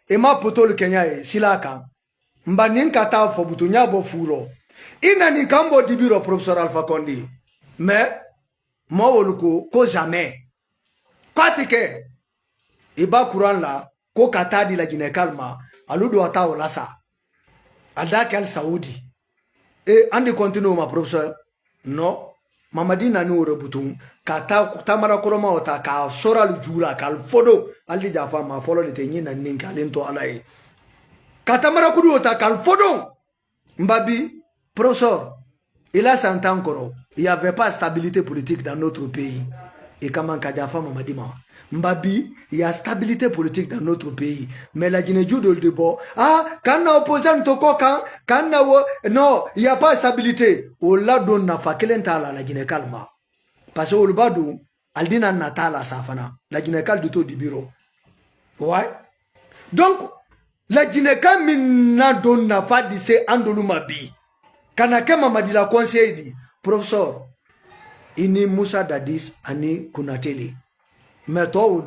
ema potol Kenya e silaka mba nin kata fo butunya bo furo ina ni kambo dibiro professeur Alpha Condé mais Mawoluko ko jamais. Katike iba Quran la ko katadi la Guinée-Cal ma aludo ata olasa. Adake al Saudi. Et andi continue ma professeur. No. Mamadi nani urebutum kata tamara koloma ota ka soral jula kal fodo ali jafa ma folo le tenyi na ninka lento alai. Katamara kudu ota kal fodo. Mbabi professeur il a 100 ans encore. Il n'y avait pas de stabilité politique dans notre pays. Et comment Kadjafa Mamadima Mbabi, il y a stabilité politique dans notre pays. Mais la Guinée de le débat. Ah, quand on oppose un toko, non, il n'y a pas de stabilité. On l'a donné à Fakelentala, la Guinée calma. Parce que le badou, Aldina Natala Safana, la Guinée cal du taux du bureau. Ouais. Donc, la Guinée cal mina donne à Fadise Andolumabi. Kanake Mamadi la conseil dit, professeur, ini Moussa Dadis ani Kunateli. Mais toi,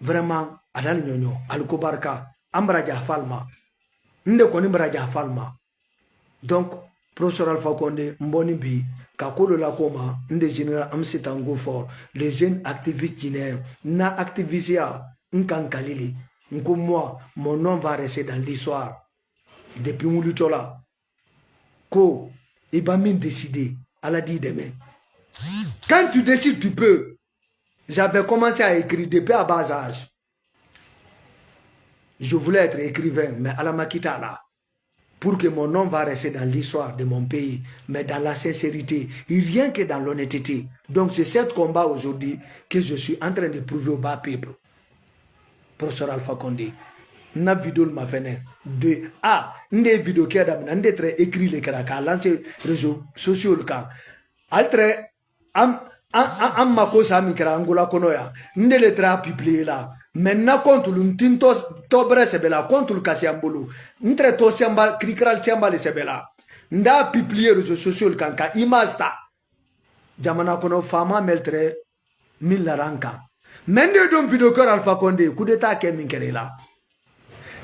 vraiment, adal nyonyo, alkobarka, ambraja falma, nde koni mbraja falma. Donc, professeur Alpha Condé, mboni bi, kakolo la koma, nde général amsitango fort, les jeunes activistes guinéens, na activisia, nkankalili, nko moi, mon nom va rester dans l'histoire. Depuis Mouloutola. ko i ba min décider ala dit demain. Quand tu décides tu peux. J'avais commencé à écrire depuis à bas âge. Je voulais être écrivain, mais Allah m'a quitté là. Pour que mon nom va rester dans l'histoire de mon pays, mais dans la sincérité, et rien que dans l'honnêteté. Donc c'est ce combat aujourd'hui que je suis en train de prouver au bas peuple. Professeur Alpha Condé. Na vidéo m'a fait de des vidéos qui a d'abord très écrit les caractères lancer réseaux sociaux le cas. Altre am mako sa mi kra angola kono ya ndele tra publier là maintenant contre l'untinto tobre sebela contre le kasiambolo ntre to siamba cricral siamba le sebela nda publier réseaux sociaux kanka imasta jamana kono fama meltre min la ranka mende don video kor Alpha Condé coup d'état ke min kerela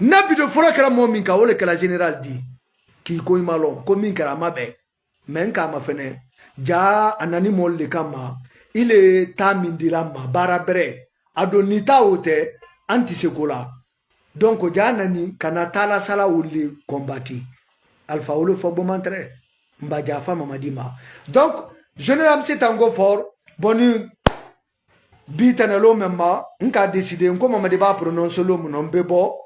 na video folo kala mo min ka wole kala général di ki ko imalo ko min kara mabe men ka ma fene ja anani mol de kama ile tamindilama barabre adonita ote antisekola donc ja nani kana tala sala wuli combati Alpha wolo fo bo mantre mba ja fa mamadima donc général c'est tango fort boni bitanelo memma nka décider nko mamadi ba prononcer lo mon bebo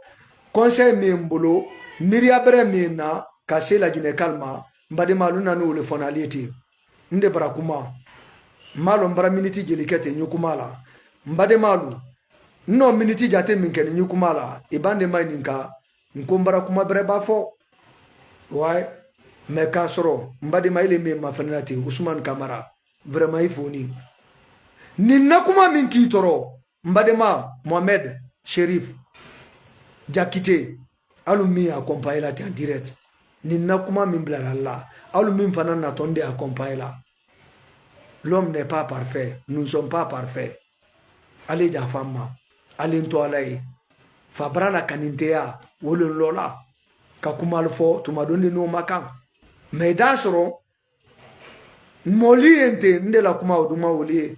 conseil membolo miria bre mina kase la jine kalma mbadi maluna no le fonalieti nde barakuma malo mbara miniti jelikete nyukumala mbade malu no miniti jate minkene nyukumala ibande maininka nkombara kuma breba fo ouais mais kasoro mbade maile me mafenati Ousmane Camara vraiment ifoni ninna kuma minki toro mbade ma Mohamed Cherif Jakite alumi accompagner la en direct ninna kuma min blalala alumi fana na tonde accompagner la. L'homme n'est pas parfait, nous ne sommes pas parfaits. Allez ja fama, allez ntoalaye. Fabra la kanintea, wole lola. Kakumal fo, tu m'as donné nos makang. Mais dasoro, moli ente, nde la kuma oduma woli.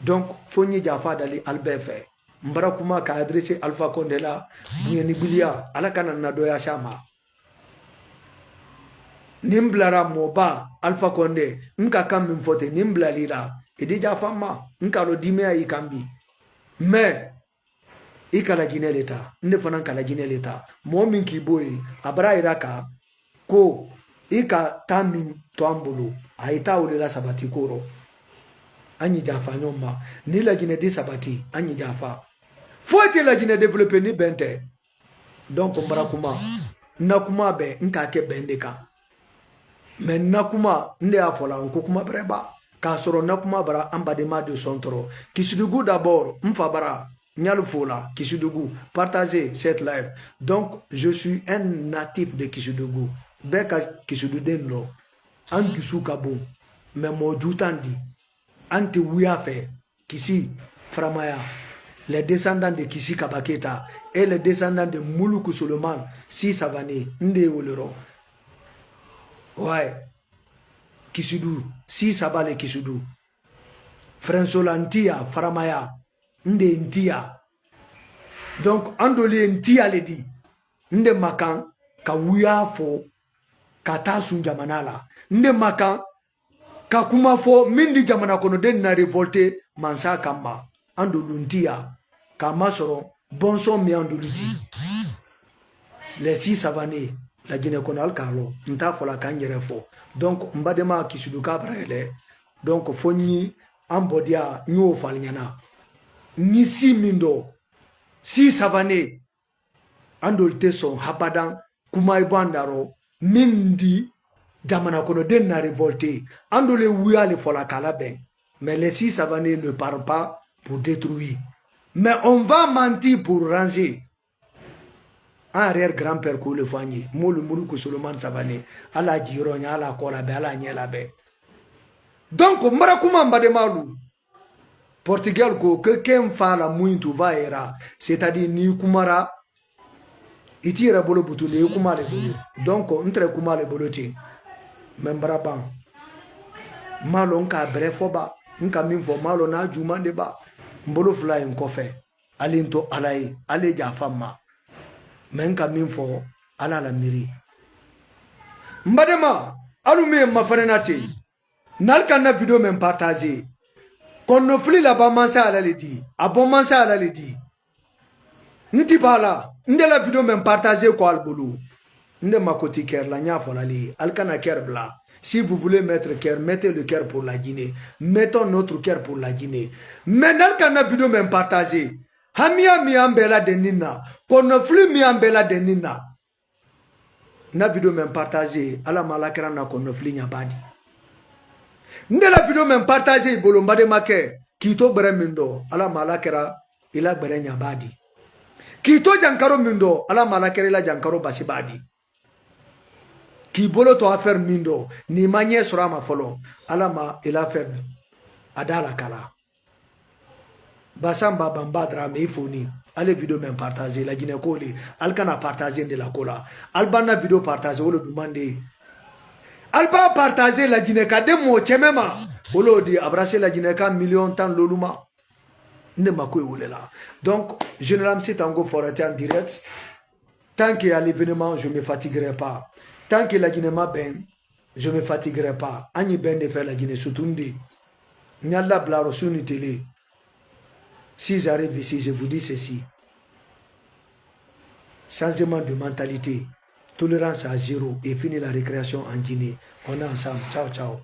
Donc, fonyi jafa dali albefe. Mbara kuma ka adressé Alpha Condé la, buyeni bilia, ala kana nadoya shama. Nimblara moba Alpha Condé nka kam min fote nimblalira edija fama nka lo dimea ikambi mais ikala jine leta nde fana kala jine leta mo min ki boy abra iraka ko ika tamin toambulu aita ule la sabati koro anyi jafa nyoma ni la jine di sabati anyi jafa faut la jine développer ni bente donc mbarakuma nakuma be nka ke bendeka mais nakuma nde afola nko kuma breba ka soro nakuma bara ambadema de sontro kisudugu d'abord mfabara nyalufola kisudugu partager cette live donc je suis un natif de Kisudugu beka Kisududenlo an kisukabo mais mo jutandi anti wuyafe kisi framaya les descendants de Kisi Kabaketa et les descendants de Mouloukou Solomon si savane nde wolero. Ouais, Kisudu, si sabale Kisudu, François Ntia, Faramaya, Nde Ntia. Donc, Andoli Ntia le dit, Nde Makan, ka wuya fo, ka tasun jamanala. Nde Makan, ka kuma fo, mindi jamana kono den na révolté, mansa kamba. Andolu Ntia, ka masoro, bon son mi andolu di. Les six savanés. La gynéconal Carlo, nta fola kanjere fo. Donc, mbadema Kisuduka braele. Donc, fonyi ambodia nyo falnyana. Nisi mindo. Si savane. Andolte son habadan kumai bandaro. Mindi jamana kono den na révolté. Andole wuyale fola kalaben. Mais les six savanés ne parlent pas pour détruire. Mais on va mentir pour ranger. Arrière-grand-père ko le fanye mo le Mouloukou Solomon Savané ala jironya ala kola be ala nyela be donc mbara kuma mbade malu Portugal ko que ken fa la muintu va era c'est-à-dire ni kumara itira bolo butu ni kuma le bolo donc entre kuma le boloti membra ban malo nka brefoba nka minfo malo na jumande ba mbolo fly nkofe alinto alai ale ja fama menka minfo ala la miri Mbadema, alumé ma frenate. Nalkana vidéo même partagé. Qu'on offlit la bamansa à la ledi. A bon mansa à la ledi. Nti bala. Nde la vidéo même partagé quoi al boulot. Nde ma côté cœur la nya folali. Alkana cœur blanc. Si vous voulez mettre cœur, mettez le cœur pour la Guinée. Mettons notre cœur pour la Guinée. Mais nalkana vidéo même partagé. Hamia miambela denina. Qu'on offlit miambela denina. Na vidéo même partagé. Ala malakera na qu'on offlit nyabadi. Nde la vidéo même partagée bolomba de make kito bere mindo ala malakera ila bere nyabadi kito jankaro mindo ala malakera ila jankaro basibadi ki bolo to affaire mindo ni manye sura ma folo ala ma ila faire adala kala basamba bamba drame ifoni ale vidéo même partagée la Guinée koli alkana partager de la kola albana vidéo partagée o le demander Alba partager la Guinée ka de mo chemema olo di abrasser la Guinée ka million tan loluma ne makoy wolela. Donc général MC Tango Forêt en direct, tant qu'il y a l'événement je me fatiguerai pas, tant que la Guinée m'a ben je me fatiguerai pas. Ani ben de faire la Guinée sutundi nyalla blaro suni télé. Si j'arrive ici je vous dis ceci, changement de mentalité, tolérance à zéro et fini la récréation en Guinée. On est ensemble. Ciao, ciao.